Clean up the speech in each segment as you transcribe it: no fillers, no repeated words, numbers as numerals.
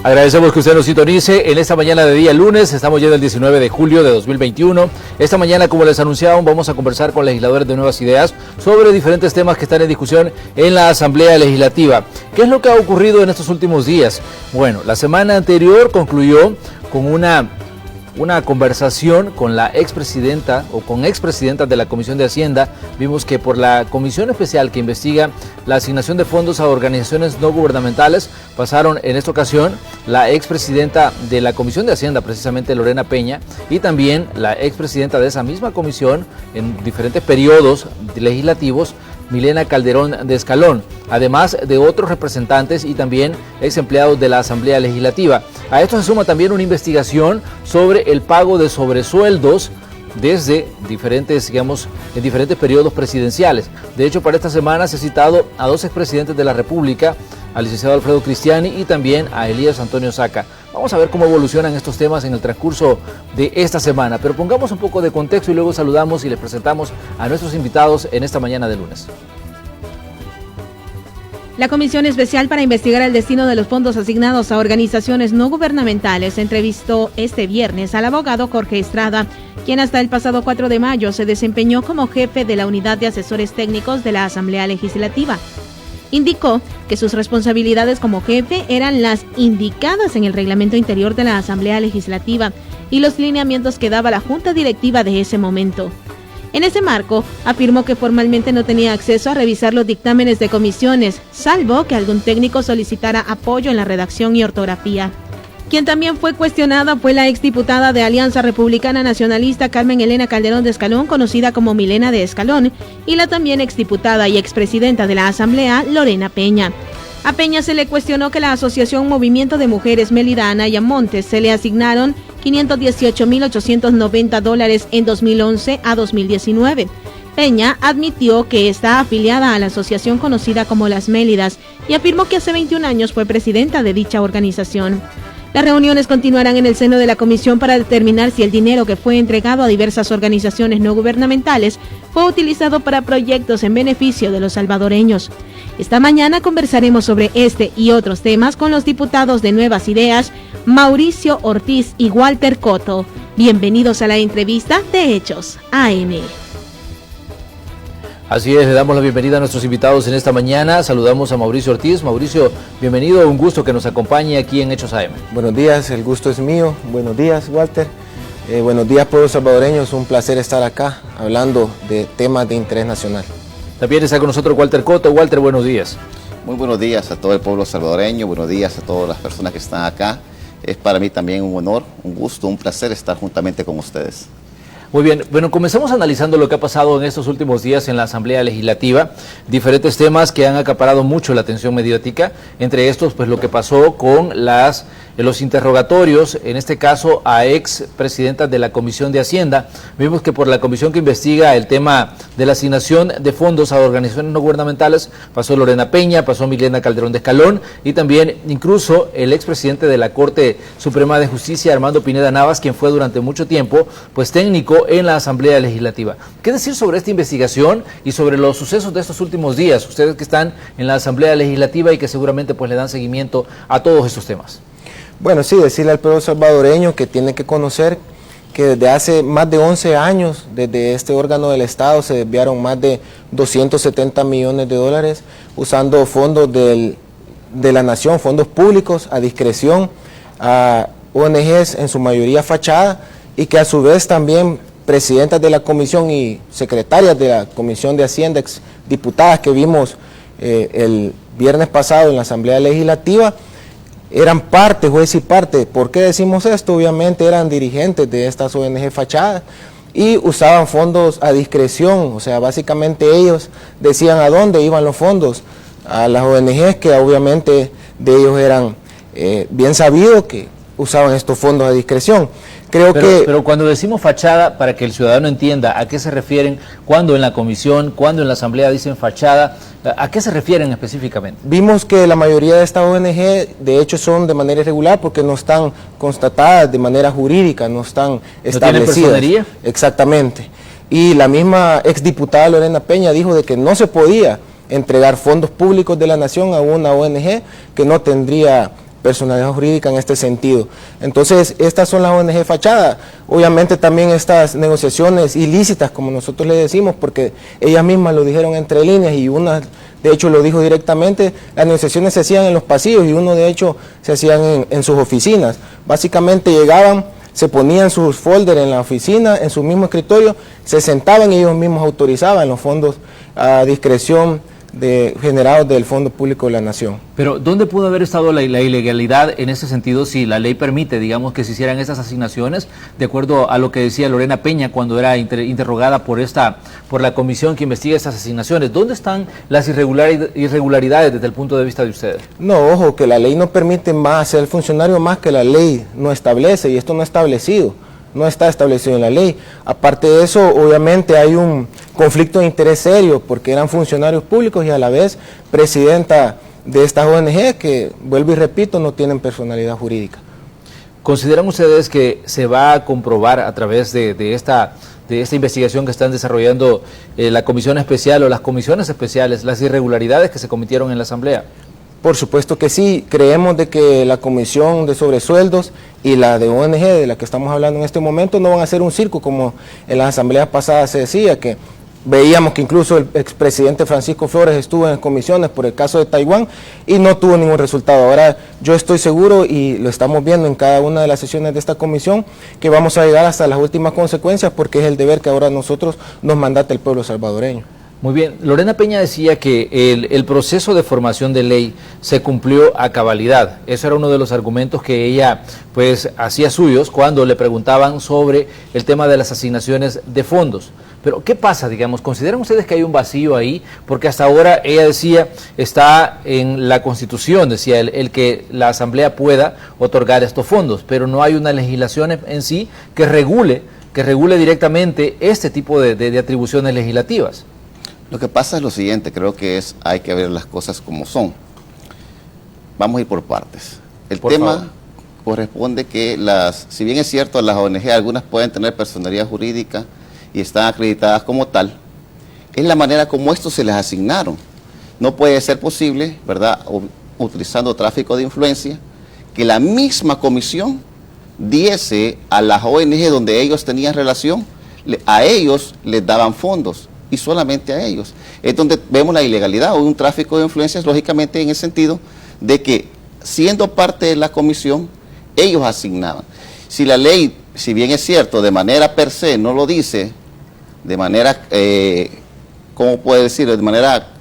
Agradecemos que usted nos sintonice en esta mañana de día lunes. Estamos ya del 19 de julio de 2021. Esta mañana, como les anunciaban, vamos a conversar con legisladores de Nuevas Ideas sobre diferentes temas que están en discusión en la Asamblea Legislativa. ¿Qué es lo que ha ocurrido en estos últimos días? Bueno, la semana anterior concluyó con una conversación con la expresidenta o con expresidentas de la Comisión de Hacienda. Vimos que por la comisión especial que investiga la asignación de fondos a organizaciones no gubernamentales pasaron en esta ocasión la expresidenta de la Comisión de Hacienda, precisamente Lorena Peña, y también la expresidenta de esa misma comisión en diferentes periodos legislativos, Milena Calderón de Escalón, además de otros representantes y también ex empleados de la Asamblea Legislativa. A esto se suma también una investigación sobre el pago de sobresueldos desde diferentes, en diferentes periodos presidenciales. De hecho, para esta semana se ha citado a dos expresidentes de la República, al licenciado Alfredo Cristiani y también a Elías Antonio Saca. Vamos a ver cómo evolucionan estos temas en el transcurso de esta semana, pero pongamos un poco de contexto y luego saludamos y les presentamos a nuestros invitados en esta mañana de lunes. La Comisión Especial para investigar el destino de los fondos asignados a organizaciones no gubernamentales entrevistó este viernes al abogado Jorge Estrada, quien hasta el pasado 4 de mayo se desempeñó como jefe de la Unidad de Asesores Técnicos de la Asamblea Legislativa. Indicó que sus responsabilidades como jefe eran las indicadas en el reglamento interior de la Asamblea Legislativa y los lineamientos que daba la Junta Directiva de ese momento. En ese marco, afirmó que formalmente no tenía acceso a revisar los dictámenes de comisiones, salvo que algún técnico solicitara apoyo en la redacción y ortografía. Quien también fue cuestionada fue la exdiputada de Alianza Republicana Nacionalista Carmen Elena Calderón de Escalón, conocida como Milena de Escalón, y la también exdiputada y expresidenta de la Asamblea, Lorena Peña. A Peña se le cuestionó que la Asociación Movimiento de Mujeres Mélida Anaya Montes se le asignaron $518,890 en 2011 a 2019. Peña admitió que está afiliada a la asociación conocida como Las Mélidas y afirmó que hace 21 años fue presidenta de dicha organización. Las reuniones continuarán en el seno de la comisión para determinar si el dinero que fue entregado a diversas organizaciones no gubernamentales fue utilizado para proyectos en beneficio de los salvadoreños. Esta mañana conversaremos sobre este y otros temas con los diputados de Nuevas Ideas, Mauricio Ortiz y Walter Cotto. Bienvenidos a la entrevista de Hechos AM. Así es, le damos la bienvenida a nuestros invitados en esta mañana. Saludamos a Mauricio Ortiz. Mauricio, bienvenido, un gusto que nos acompañe aquí en Hechos AM. Buenos días, el gusto es mío. Buenos días, Walter. Buenos días, pueblo salvadoreño. Es un placer estar acá hablando de temas de interés nacional. También está con nosotros Walter Cotto. Walter, buenos días. Muy buenos días a todo el pueblo salvadoreño, buenos días a todas las personas que están acá. Es para mí también un honor, un gusto, un placer estar juntamente con ustedes. Muy bien, bueno, comencemos analizando lo que ha pasado en estos últimos días en la Asamblea Legislativa, diferentes temas que han acaparado mucho la atención mediática, entre estos pues lo que pasó con los interrogatorios, en este caso a ex presidentas de la Comisión de Hacienda. Vimos que por la comisión que investiga el tema de la asignación de fondos a organizaciones no gubernamentales pasó Lorena Peña, pasó Milena Calderón de Escalón y también incluso el expresidente de la Corte Suprema de Justicia, Armando Pineda Navas, quien fue durante mucho tiempo pues técnico en la Asamblea Legislativa. ¿Qué decir sobre esta investigación y sobre los sucesos de estos últimos días? Ustedes que están en la Asamblea Legislativa y que seguramente pues le dan seguimiento a todos estos temas. Bueno, sí, decirle al pueblo salvadoreño que tiene que conocer que desde hace más de 11 años, desde este órgano del Estado, se desviaron más de $270 millones usando fondos de la nación, fondos públicos a discreción, a ONGs en su mayoría fachada, y que a su vez también presidentas de la comisión y secretarias de la Comisión de Hacienda, diputadas que vimos el viernes pasado en la Asamblea Legislativa, eran parte, juez y parte. ¿Por qué decimos esto? Obviamente eran dirigentes de estas ONG fachadas y usaban fondos a discreción, o sea, básicamente ellos decían a dónde iban los fondos, a las ONGs que obviamente de ellos eran bien sabido que usaban estos fondos a discreción. Pero cuando decimos fachada, para que el ciudadano entienda a qué se refieren, cuando en la comisión, cuando en la asamblea dicen fachada, ¿a qué se refieren específicamente? Vimos que la mayoría de estas ONG de hecho son de manera irregular porque no están constatadas de manera jurídica, no están establecidas. ¿No tienen personería? Exactamente. Y la misma exdiputada Lorena Peña dijo de que no se podía entregar fondos públicos de la nación a una ONG que no tendría personalidad jurídica en este sentido. Entonces, estas son las ONG fachada. Obviamente también estas negociaciones ilícitas, como nosotros le decimos, porque ellas mismas lo dijeron entre líneas y una, de hecho, lo dijo directamente, las negociaciones se hacían en los pasillos y uno, de hecho, se hacían en sus oficinas. Básicamente llegaban, se ponían sus folders en la oficina, en su mismo escritorio, se sentaban y ellos mismos autorizaban los fondos a discreción generados del Fondo Público de la Nación. Pero ¿dónde pudo haber estado la ilegalidad en ese sentido si la ley permite, digamos, que se hicieran esas asignaciones, de acuerdo a lo que decía Lorena Peña cuando era interrogada por la comisión que investiga esas asignaciones? ¿Dónde están las irregularidades desde el punto de vista de ustedes? No, ojo, que la ley no permite más ser funcionario más que la ley no establece, y esto no está establecido en la ley. Aparte de eso, obviamente hay un conflicto de interés serio, porque eran funcionarios públicos y a la vez presidenta de estas ONG que, vuelvo y repito, no tienen personalidad jurídica. ¿Consideran ustedes que se va a comprobar a través de esta investigación que están desarrollando la comisión especial o las comisiones especiales las irregularidades que se cometieron en la Asamblea? Por supuesto que sí, creemos de que la comisión de sobresueldos y la de ONG, de la que estamos hablando en este momento, no van a ser un circo como en las asambleas pasadas se decía, que veíamos que incluso el expresidente Francisco Flores estuvo en comisiones por el caso de Taiwán y no tuvo ningún resultado. Ahora yo estoy seguro, y lo estamos viendo en cada una de las sesiones de esta comisión, que vamos a llegar hasta las últimas consecuencias, porque es el deber que ahora nosotros nos mandata el pueblo salvadoreño. Muy bien, Lorena Peña decía que el proceso de formación de ley se cumplió a cabalidad. Eso era uno de los argumentos que ella pues hacía suyos cuando le preguntaban sobre el tema de las asignaciones de fondos. Pero ¿qué pasa, digamos? ¿Consideran ustedes que hay un vacío ahí? Porque hasta ahora ella decía, está en la Constitución, decía el que la Asamblea pueda otorgar estos fondos, pero no hay una legislación en sí que regule directamente este tipo de atribuciones legislativas. Lo que pasa es lo siguiente, creo que hay que ver las cosas como son. Vamos a ir por partes. El tema corresponde que si bien es cierto, las ONG, algunas pueden tener personalidad jurídica y están acreditadas como tal, es la manera como estos se les asignaron. No puede ser posible, ¿verdad?, utilizando tráfico de influencia, que la misma comisión diese a las ONG donde ellos tenían relación, a ellos les daban fondos, y solamente a ellos. Es donde vemos la ilegalidad o un tráfico de influencias, lógicamente en el sentido de que, siendo parte de la comisión, ellos asignaban. Si la ley, si bien es cierto, de manera per se no lo dice, de manera, ¿cómo puede decir? De manera,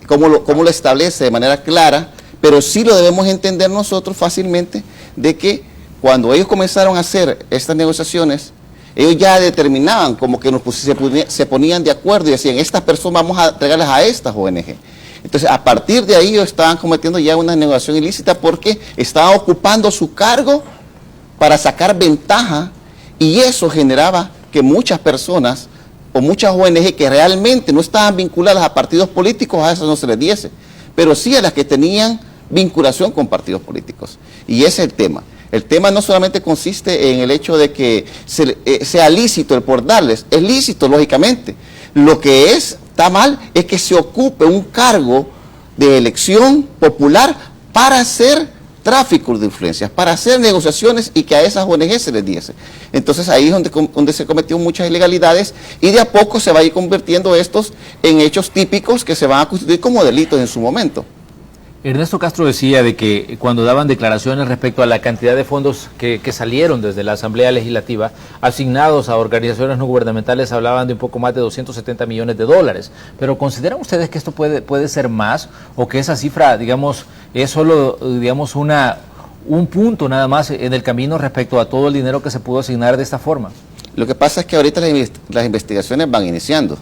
¿cómo lo establece? De manera clara, pero sí lo debemos entender nosotros fácilmente, de que cuando ellos comenzaron a hacer estas negociaciones, ellos ya determinaban, como que se ponían de acuerdo y decían, estas personas vamos a entregarlas a estas ONG. Entonces, a partir de ahí ellos estaban cometiendo ya una negociación ilícita porque estaban ocupando su cargo para sacar ventaja, y eso generaba que muchas personas o muchas ONG que realmente no estaban vinculadas a partidos políticos, a eso no se les diese, pero sí a las que tenían vinculación con partidos políticos. Y ese es el tema. El tema no solamente consiste en el hecho de que sea lícito el por darles, es lícito lógicamente. Lo que está mal es que se ocupe un cargo de elección popular para hacer tráfico de influencias, para hacer negociaciones y que a esas ONG se les diese. Entonces ahí es donde se cometió muchas ilegalidades, y de a poco se va a ir convirtiendo estos en hechos típicos que se van a constituir como delitos en su momento. Ernesto Castro decía de que cuando daban declaraciones respecto a la cantidad de fondos que salieron desde la Asamblea Legislativa asignados a organizaciones no gubernamentales, hablaban de un poco más de 270 millones de dólares. Pero ¿consideran ustedes que esto puede ser más, o que esa cifra, digamos, es solo, digamos, un punto nada más en el camino respecto a todo el dinero que se pudo asignar de esta forma? Lo que pasa es que ahorita las investigaciones van iniciando,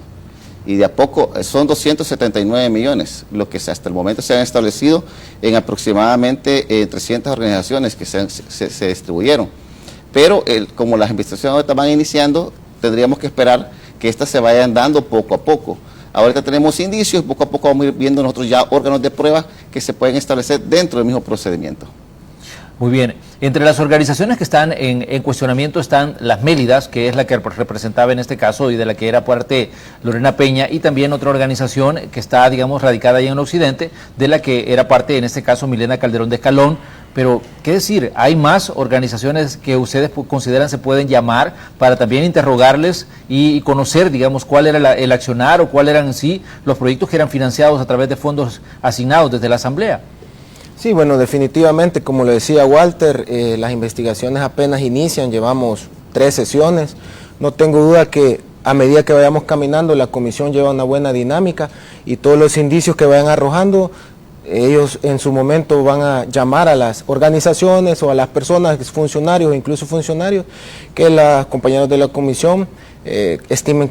y de a poco son 279 millones, lo que hasta el momento se han establecido en aproximadamente 300 organizaciones que se distribuyeron. Pero como las investigaciones ahorita van iniciando, tendríamos que esperar que estas se vayan dando poco a poco. Ahorita tenemos indicios, poco a poco vamos a ir viendo nosotros ya órganos de prueba que se pueden establecer dentro del mismo procedimiento. Muy bien. Entre las organizaciones que están en cuestionamiento están las Mélidas, que es la que representaba en este caso y de la que era parte Lorena Peña, y también otra organización que está, digamos, radicada ahí en el occidente, de la que era parte, en este caso, Milena Calderón de Escalón. Pero, ¿qué decir? ¿Hay más organizaciones que ustedes consideran se pueden llamar para también interrogarles y conocer, digamos, cuál era el accionar o cuáles eran en sí los proyectos que eran financiados a través de fondos asignados desde la Asamblea? Sí, bueno, definitivamente, como lo decía Walter, las investigaciones apenas inician, llevamos 3 sesiones. No tengo duda que a medida que vayamos caminando, la comisión lleva una buena dinámica y todos los indicios que vayan arrojando, ellos en su momento van a llamar a las organizaciones o a las personas, funcionarios, incluso funcionarios, que los compañeros de la comisión estimen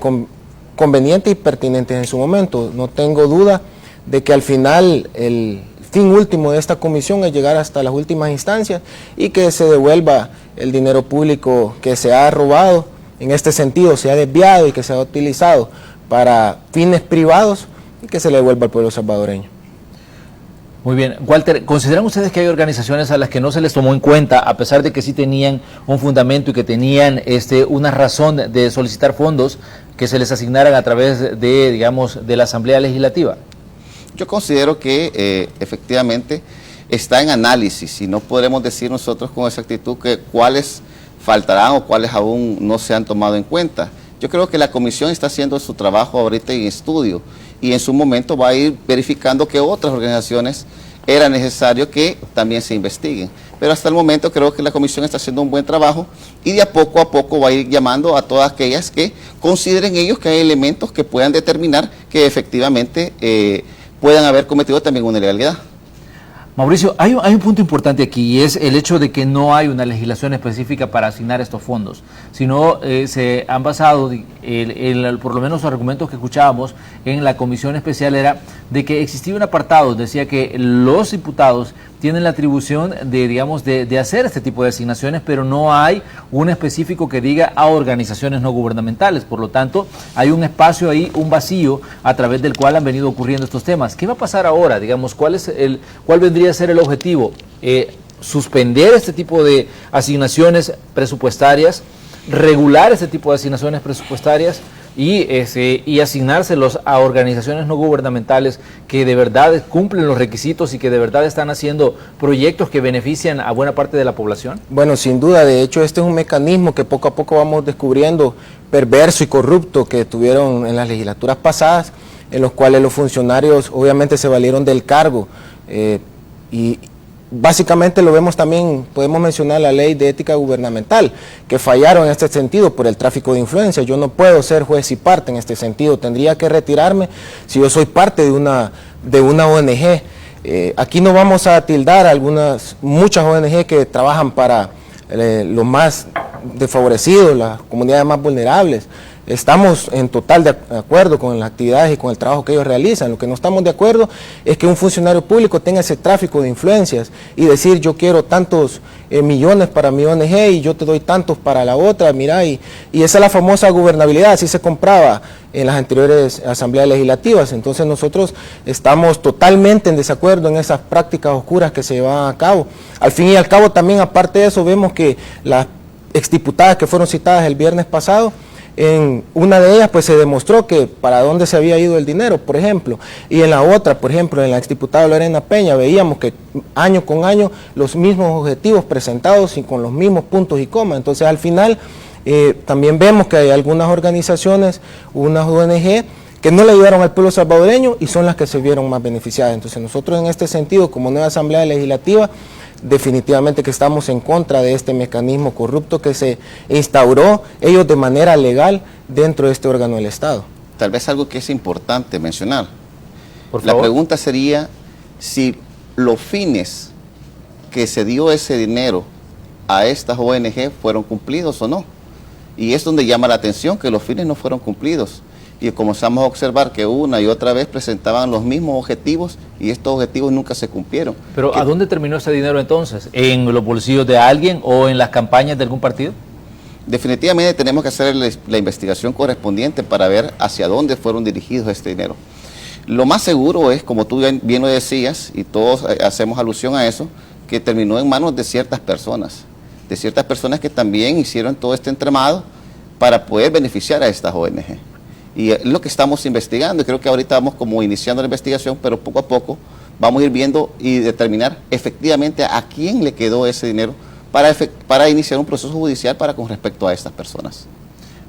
convenientes y pertinentes en su momento. No tengo duda de que al final el fin último de esta comisión es llegar hasta las últimas instancias y que se devuelva el dinero público que se ha robado, en este sentido se ha desviado y que se ha utilizado para fines privados y que se le devuelva al pueblo salvadoreño. Muy bien. Walter, ¿consideran ustedes que hay organizaciones a las que no se les tomó en cuenta, a pesar de que sí tenían un fundamento y que tenían una razón de solicitar fondos que se les asignaran a través de, digamos, de la Asamblea Legislativa? Yo considero que efectivamente está en análisis y no podremos decir nosotros con exactitud que cuáles faltarán o cuáles aún no se han tomado en cuenta. Yo creo que la comisión está haciendo su trabajo ahorita en estudio y en su momento va a ir verificando que otras organizaciones era necesario que también se investiguen. Pero hasta el momento creo que la comisión está haciendo un buen trabajo y de a poco va a ir llamando a todas aquellas que consideren ellos que hay elementos que puedan determinar que efectivamente puedan haber cometido también una ilegalidad. Mauricio, hay un punto importante aquí y es el hecho de que no hay una legislación específica para asignar estos fondos, sino se han basado, por lo menos los argumentos que escuchábamos en la comisión especial era de que existía un apartado, decía que los diputados tienen la atribución de, digamos, de hacer este tipo de asignaciones, pero no hay un específico que diga a organizaciones no gubernamentales. Por lo tanto, hay un espacio ahí, un vacío a través del cual han venido ocurriendo estos temas. ¿Qué va a pasar ahora? Digamos, ¿cuál vendría a ser el objetivo? Suspender este tipo de asignaciones presupuestarias, regular este tipo de asignaciones presupuestarias y asignárselos a organizaciones no gubernamentales que de verdad cumplen los requisitos y que de verdad están haciendo proyectos que benefician a buena parte de la población? Bueno, sin duda, de hecho este es un mecanismo que poco a poco vamos descubriendo, perverso y corrupto, que tuvieron en las legislaturas pasadas, en los cuales los funcionarios obviamente se valieron del cargo y básicamente lo vemos también, podemos mencionar la ley de ética gubernamental, que fallaron en este sentido por el tráfico de influencia. Yo no puedo ser juez y parte en este sentido, tendría que retirarme si yo soy parte de una ONG. Aquí no vamos a tildar muchas ONG que trabajan para los más desfavorecidos, las comunidades más vulnerables. Estamos en total de acuerdo con las actividades y con el trabajo que ellos realizan. Lo que no estamos de acuerdo es que un funcionario público tenga ese tráfico de influencias y decir yo quiero tantos millones para mi ONG y yo te doy tantos para la otra, mira, y esa es la famosa gobernabilidad, así se compraba en las anteriores asambleas legislativas. Entonces nosotros estamos totalmente en desacuerdo en esas prácticas oscuras que se llevan a cabo. Al fin y al cabo también, aparte de eso, vemos que las exdiputadas que fueron citadas el viernes pasado, en una de ellas pues se demostró que para dónde se había ido el dinero, por ejemplo, y en la otra, por ejemplo, en la exdiputada Lorena Peña, veíamos que año con año los mismos objetivos presentados y con los mismos puntos y comas. Entonces al final también vemos que hay algunas organizaciones, unas ONG, que no le ayudaron al pueblo salvadoreño y son las que se vieron más beneficiadas. Entonces nosotros en este sentido, como nueva Asamblea Legislativa, definitivamente que estamos en contra de este mecanismo corrupto que se instauró ellos de manera legal dentro de este órgano del Estado. Tal vez algo que es importante mencionar. Por favor. La pregunta sería si los fines que se dio ese dinero a estas ONG fueron cumplidos o no. Y es donde llama la atención que los fines no fueron cumplidos. Y comenzamos a observar que una y otra vez presentaban los mismos objetivos y estos objetivos nunca se cumplieron. Pero ¿a dónde terminó ese dinero entonces? ¿En los bolsillos de alguien o en las campañas de algún partido? Definitivamente tenemos que hacer la investigación correspondiente para ver hacia dónde fueron dirigidos este dinero. Lo más seguro es, como tú bien lo decías, y todos hacemos alusión a eso, que terminó en manos de ciertas personas que también hicieron todo este entramado para poder beneficiar a estas ONG. Y es lo que estamos investigando, y creo que ahorita vamos como iniciando la investigación, pero poco a poco vamos a ir viendo y determinar efectivamente a quién le quedó ese dinero para iniciar un proceso judicial con respecto a estas personas.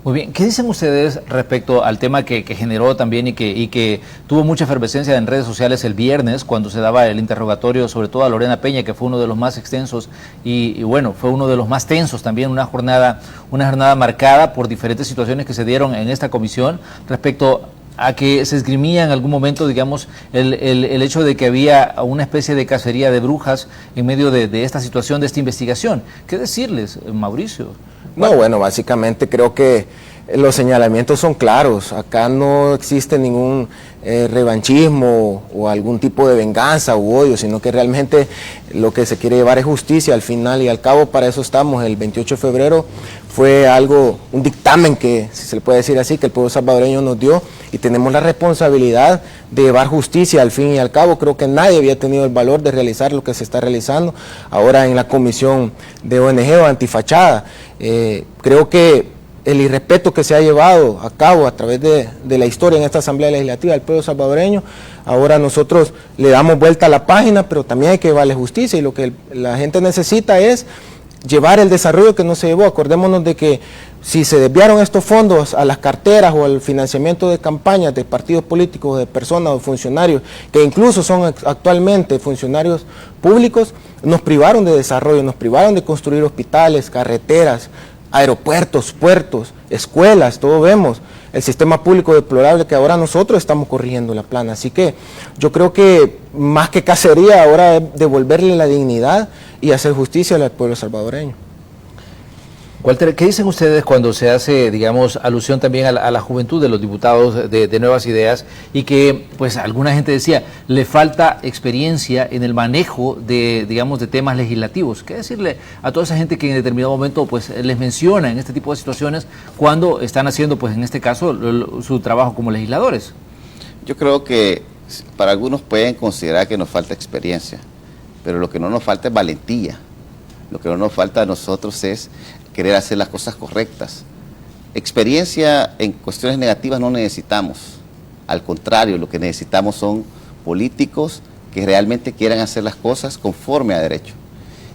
Muy bien, ¿qué dicen ustedes respecto al tema que generó también y que tuvo mucha efervescencia en redes sociales el viernes cuando se daba el interrogatorio, sobre todo a Lorena Peña, que fue uno de los más extensos y bueno, fue uno de los más tensos también, una jornada marcada por diferentes situaciones que se dieron en esta comisión respecto a que se esgrimía en algún momento, digamos, el hecho de que había una especie de cacería de brujas en medio de esta situación, de esta investigación? ¿Qué decirles, Mauricio? No, bueno, básicamente creo que los señalamientos son claros. Acá no existe ningún revanchismo o algún tipo de venganza u odio, sino que realmente lo que se quiere llevar es justicia al final y al cabo. Para eso estamos. El 28 de febrero fue un dictamen que, si se le puede decir así, que el pueblo salvadoreño nos dio, y tenemos la responsabilidad de llevar justicia al fin y al cabo. Creo que nadie había tenido el valor de realizar lo que se está realizando ahora en la comisión de ONG o antifachada. Creo que el irrespeto que se ha llevado a cabo a través de la historia en esta Asamblea Legislativa del pueblo salvadoreño, ahora nosotros le damos vuelta a la página, pero también hay que llevarle justicia, y lo que la gente necesita es llevar el desarrollo que no se llevó. Acordémonos de que si se desviaron estos fondos a las carteras o al financiamiento de campañas de partidos políticos, de personas o funcionarios, que incluso son actualmente funcionarios públicos, nos privaron de desarrollo, nos privaron de construir hospitales, carreteras, aeropuertos, puertos, escuelas, todo vemos. El sistema público deplorable que ahora nosotros estamos corrigiendo la plana. Así que yo creo que más que cacería, ahora es devolverle la dignidad y hacer justicia al pueblo salvadoreño. Walter, ¿qué dicen ustedes cuando se hace, digamos, alusión también a la juventud de los diputados de Nuevas Ideas y que, pues, alguna gente decía, le falta experiencia en el manejo de, digamos, de temas legislativos? ¿Qué decirle a toda esa gente que en determinado momento, pues, les menciona en este tipo de situaciones cuando están haciendo, pues, en este caso, su trabajo como legisladores? Yo creo que para algunos pueden considerar que nos falta experiencia, pero lo que no nos falta es valentía. Lo que no nos falta a nosotros es querer hacer las cosas correctas. Experiencia en cuestiones negativas no necesitamos. Al contrario, lo que necesitamos son políticos que realmente quieran hacer las cosas conforme a derecho.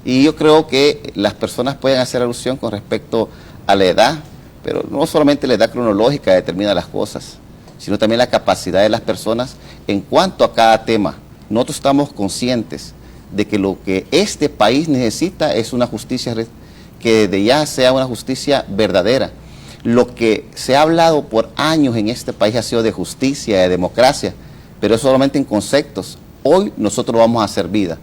Y yo creo que las personas pueden hacer alusión con respecto a la edad, pero no solamente la edad cronológica determina las cosas, sino también la capacidad de las personas en cuanto a cada tema. Nosotros estamos conscientes de que lo que este país necesita es una justicia que de ya sea una justicia verdadera. Lo que se ha hablado por años en este país ha sido de justicia, de democracia, pero es solamente en conceptos. Hoy nosotros vamos a hacer vida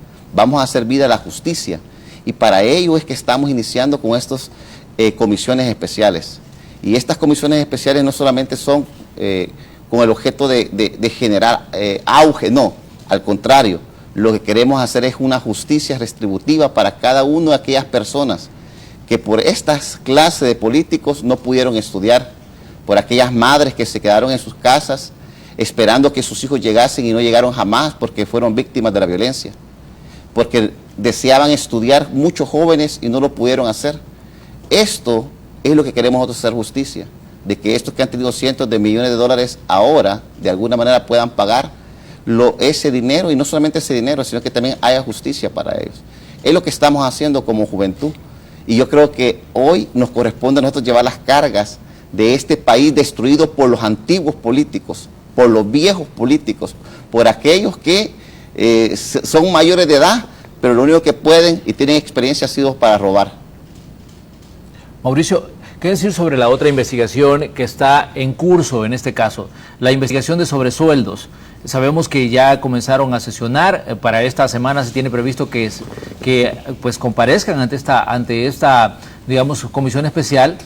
a la justicia, y para ello es que estamos iniciando con estas comisiones especiales. Y estas comisiones especiales no solamente son con el objeto de generar auge, no, al contrario, lo que queremos hacer es una justicia retributiva para cada una de aquellas personas que por estas clases de políticos no pudieron estudiar, por aquellas madres que se quedaron en sus casas esperando que sus hijos llegasen y no llegaron jamás porque fueron víctimas de la violencia, porque deseaban estudiar muchos jóvenes y no lo pudieron hacer. Esto es lo que queremos nosotros, hacer justicia, de que estos que han tenido cientos de millones de dólares ahora de alguna manera puedan pagar ese dinero, y no solamente ese dinero, sino que también haya justicia para ellos. Es lo que estamos haciendo como juventud. Y yo creo que hoy nos corresponde a nosotros llevar las cargas de este país destruido por los antiguos políticos, por los viejos políticos, por aquellos que son mayores de edad, pero lo único que pueden y tienen experiencia ha sido para robar. Mauricio, ¿qué decir sobre la otra investigación que está en curso en este caso? La investigación de sobresueldos. Sabemos que ya comenzaron a sesionar, para esta semana se tiene previsto que pues comparezcan ante esta digamos, comisión especial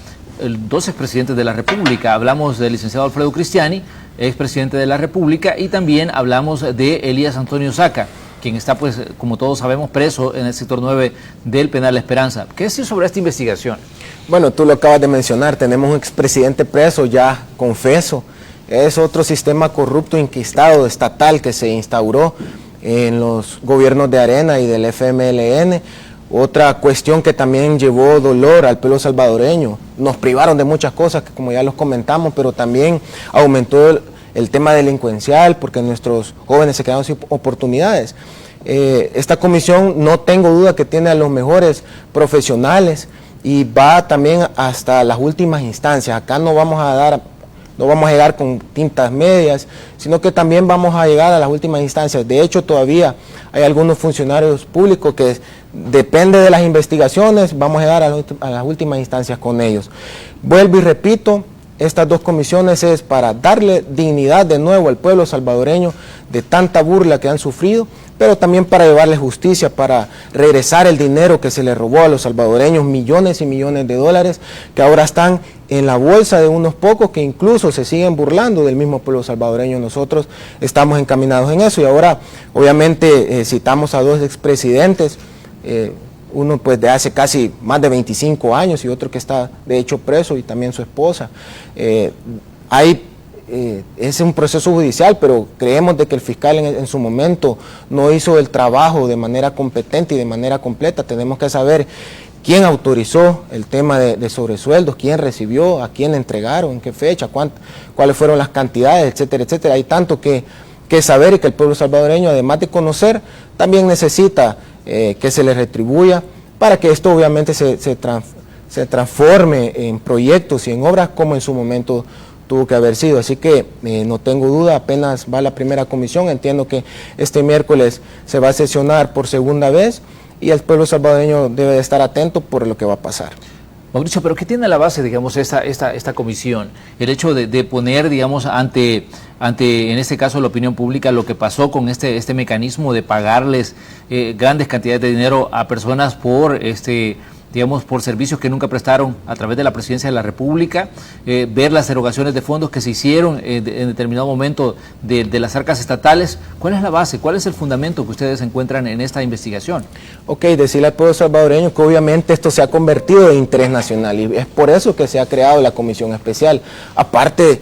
dos expresidentes de la República. Hablamos del licenciado Alfredo Cristiani, expresidente de la República, y también hablamos de Elías Antonio Saca, quien está, pues, como todos sabemos, preso en el sector 9 del penal La Esperanza. ¿Qué decir sobre esta investigación? Bueno, tú lo acabas de mencionar, tenemos un expresidente preso, ya confeso. Es otro sistema corrupto, enquistado, estatal, que se instauró en los gobiernos de Arena y del FMLN. Otra cuestión que también llevó dolor al pueblo salvadoreño, nos privaron de muchas cosas, que como ya los comentamos, pero también aumentó el tema delincuencial, porque nuestros jóvenes se quedaron sin oportunidades. Esta comisión, no tengo duda que tiene a los mejores profesionales y va también hasta las últimas instancias. Acá no vamos a llegar con tintas medias, sino que también vamos a llegar a las últimas instancias. De hecho, todavía hay algunos funcionarios públicos que depende de las investigaciones, vamos a llegar a las últimas instancias con ellos. Vuelvo y repito, estas dos comisiones es para darle dignidad de nuevo al pueblo salvadoreño de tanta burla que han sufrido, pero también para llevarle justicia, para regresar el dinero que se le robó a los salvadoreños, millones y millones de dólares, que ahora están en la bolsa de unos pocos que incluso se siguen burlando del mismo pueblo salvadoreño. Nosotros estamos encaminados en eso y ahora obviamente citamos a dos expresidentes, uno pues de hace casi más de 25 años y otro que está de hecho preso y también su esposa. Es un proceso judicial, pero creemos de que el fiscal en su momento no hizo el trabajo de manera competente y de manera completa. Tenemos que saber quién autorizó el tema de sobresueldos, quién recibió, a quién entregaron, en qué fecha, cuáles fueron las cantidades, etcétera, etcétera. Hay tanto que saber y que el pueblo salvadoreño, además de conocer, también necesita que se le retribuya para que esto obviamente se transforme en proyectos y en obras como en su momento tuvo que haber sido. Así que no tengo duda, apenas va la primera comisión, entiendo que este miércoles se va a sesionar por segunda vez y el pueblo salvadoreño debe de estar atento por lo que va a pasar. Mauricio, pero ¿qué tiene a la base, digamos, esta comisión? El hecho de poner, digamos, ante, en este caso, la opinión pública, lo que pasó con este mecanismo de pagarles grandes cantidades de dinero a personas por digamos, por servicios que nunca prestaron a través de la Presidencia de la República, ver las erogaciones de fondos que se hicieron en determinado momento de las arcas estatales. ¿Cuál es la base? ¿Cuál es el fundamento que ustedes encuentran en esta investigación? Ok, decirle al pueblo salvadoreño que obviamente esto se ha convertido en interés nacional y es por eso que se ha creado la comisión especial. Aparte,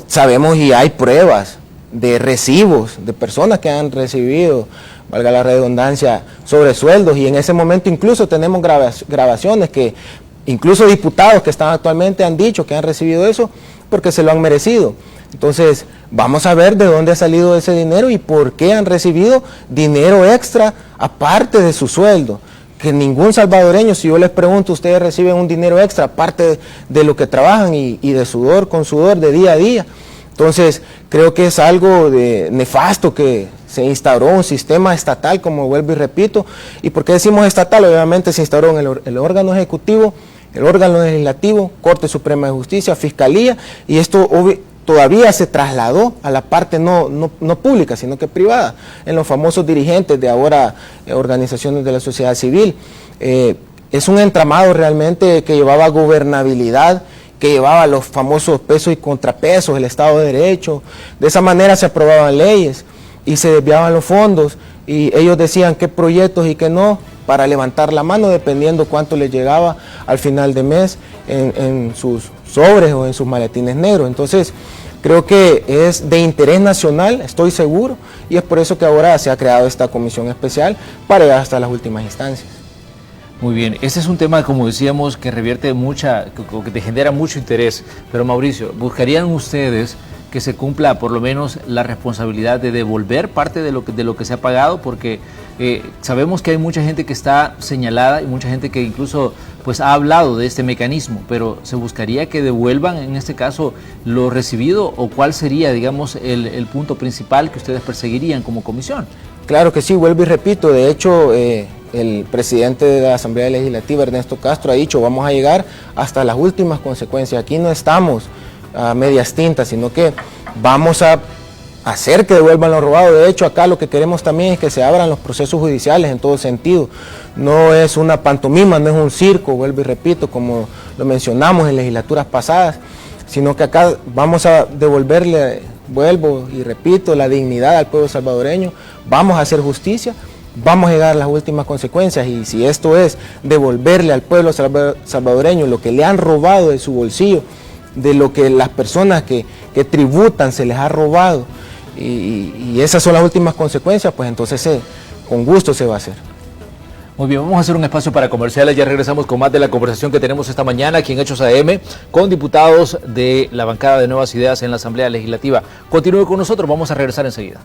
sabemos y hay pruebas de recibos de personas que han recibido, valga la redundancia, sobresueldos, y en ese momento incluso tenemos grabaciones que incluso diputados que están actualmente han dicho que han recibido eso porque se lo han merecido. Entonces vamos a ver de dónde ha salido ese dinero y por qué han recibido dinero extra aparte de su sueldo. Que ningún salvadoreño, si yo les pregunto, ustedes reciben un dinero extra aparte de lo que trabajan y de sudor con sudor de día a día. Entonces, creo que es algo nefasto que se instauró un sistema estatal, como vuelvo y repito. ¿Y por qué decimos estatal? Obviamente se instauró en el órgano ejecutivo, el órgano legislativo, Corte Suprema de Justicia, Fiscalía, y esto todavía se trasladó a la parte no pública, sino que privada, en los famosos dirigentes de ahora organizaciones de la sociedad civil. Es un entramado realmente que llevaba gobernabilidad, que llevaba los famosos pesos y contrapesos, el Estado de Derecho. De esa manera se aprobaban leyes y se desviaban los fondos y ellos decían qué proyectos y qué no para levantar la mano dependiendo cuánto les llegaba al final de mes en sus sobres o en sus maletines negros. Entonces creo que es de interés nacional, estoy seguro, y es por eso que ahora se ha creado esta comisión especial para llegar hasta las últimas instancias. Muy bien, este es un tema, como decíamos, que revierte que te genera mucho interés, pero Mauricio, ¿buscarían ustedes que se cumpla por lo menos la responsabilidad de devolver parte de lo que se ha pagado? Porque sabemos que hay mucha gente que está señalada y mucha gente que incluso pues ha hablado de este mecanismo, pero ¿se buscaría que devuelvan en este caso lo recibido o cuál sería, digamos, el punto principal que ustedes perseguirían como comisión? Claro que sí, vuelvo y repito, de hecho el presidente de la Asamblea Legislativa, Ernesto Castro, ha dicho vamos a llegar hasta las últimas consecuencias. Aquí no estamos a medias tintas, sino que vamos a hacer que devuelvan lo robado. De hecho, acá lo que queremos también es que se abran los procesos judiciales en todo sentido. No es una pantomima, no es un circo, vuelvo y repito, como lo mencionamos en legislaturas pasadas, sino que acá vamos a devolverle, vuelvo y repito, la dignidad al pueblo salvadoreño, vamos a hacer justicia, vamos a llegar a las últimas consecuencias, y si esto es devolverle al pueblo salvadoreño lo que le han robado de su bolsillo, de lo que las personas que tributan se les ha robado, y esas son las últimas consecuencias, pues entonces con gusto se va a hacer. Muy bien, vamos a hacer un espacio para comerciales. Ya regresamos con más de la conversación que tenemos esta mañana aquí en Hechos AM con diputados de la bancada de Nuevas Ideas en la Asamblea Legislativa. Continúe con nosotros, vamos a regresar enseguida.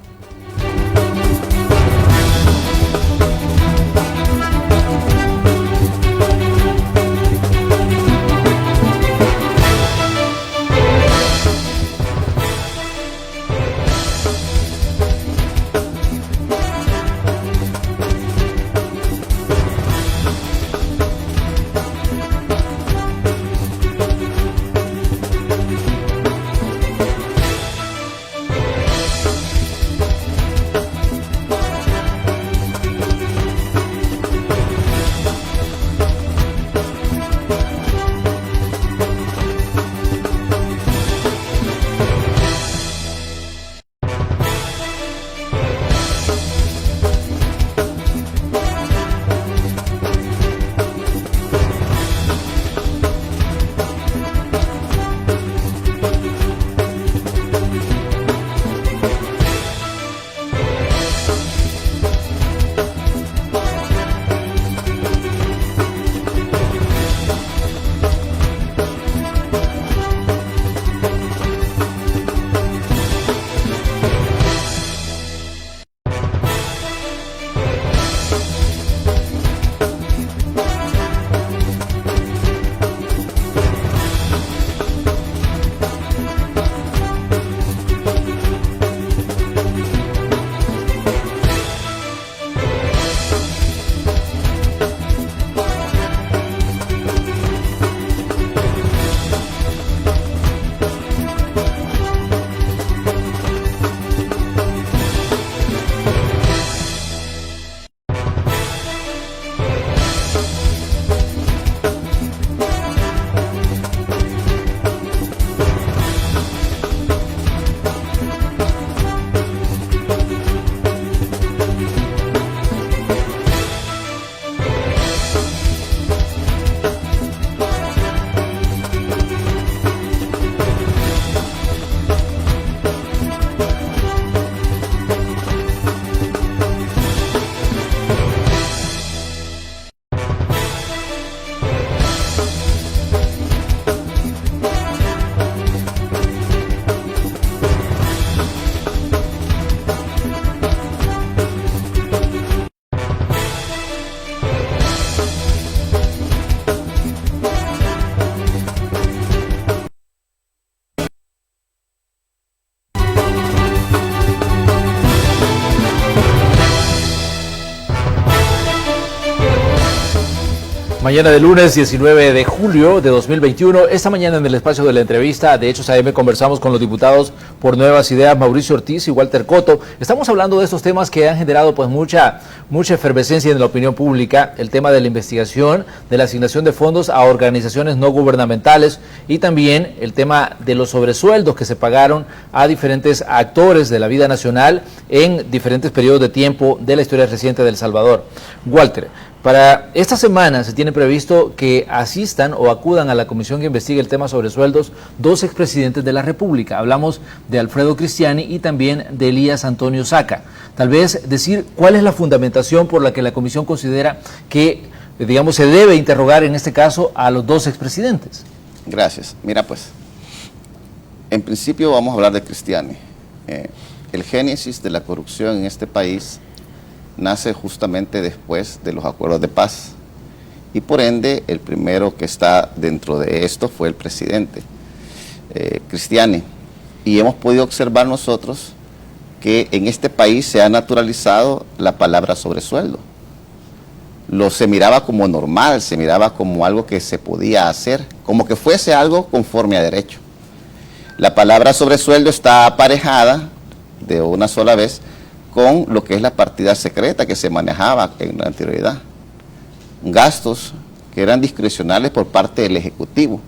Mañana de lunes 19 de julio de 2021, esta mañana en el espacio de la entrevista de Hechos AM conversamos con los diputados por Nuevas Ideas, Mauricio Ortiz y Walter Cotto. Estamos hablando de estos temas que han generado pues mucha efervescencia en la opinión pública, el tema de la investigación, de la asignación de fondos a organizaciones no gubernamentales y también el tema de los sobresueldos que se pagaron a diferentes actores de la vida nacional en diferentes periodos de tiempo de la historia reciente de El Salvador. Walter, para esta semana se tiene previsto que asistan o acudan a la comisión que investigue el tema sobre sueldos dos expresidentes de la República. Hablamos de Alfredo Cristiani y también de Elías Antonio Saca. Tal vez decir cuál es la fundamentación por la que la comisión considera que, digamos, se debe interrogar en este caso a los dos expresidentes. Gracias. Mira pues, en principio vamos a hablar de Cristiani. El génesis de la corrupción en este país nace justamente después de los acuerdos de paz y por ende el primero que está dentro de esto fue el presidente Cristiani, y hemos podido observar nosotros que en este país se ha naturalizado la palabra sobresueldo. Se miraba como normal, se miraba como algo que se podía hacer, como que fuese algo conforme a derecho. La palabra sobresueldo está aparejada de una sola vez con lo que es la partida secreta que se manejaba en la anterioridad. Gastos que eran discrecionales por parte del Ejecutivo.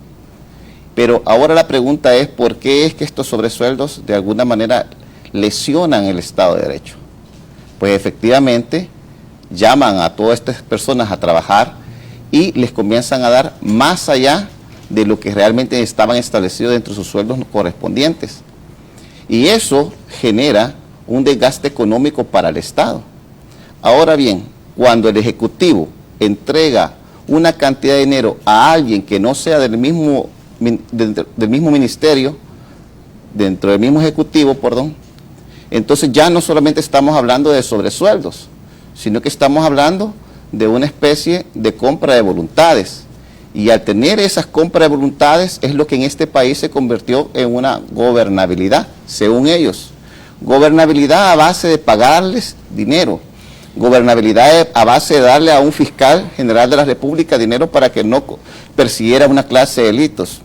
Pero ahora la pregunta es, ¿por qué es que estos sobresueldos de alguna manera lesionan el Estado de Derecho? Pues efectivamente llaman a todas estas personas a trabajar y les comienzan a dar más allá de lo que realmente estaban establecidos dentro de sus sueldos correspondientes. Y eso genera un desgaste económico para el Estado. Ahora bien, cuando el Ejecutivo entrega una cantidad de dinero a alguien que no sea del mismo ministerio, dentro del mismo Ejecutivo, perdón, entonces ya no solamente estamos hablando de sobresueldos, sino que estamos hablando de una especie de compra de voluntades. Y al tener esas compras de voluntades es lo que en este país se convirtió en una gobernabilidad, según ellos. Gobernabilidad a base de pagarles dinero. Gobernabilidad a base de darle a un fiscal general de la República dinero para que no persiguiera una clase de delitos.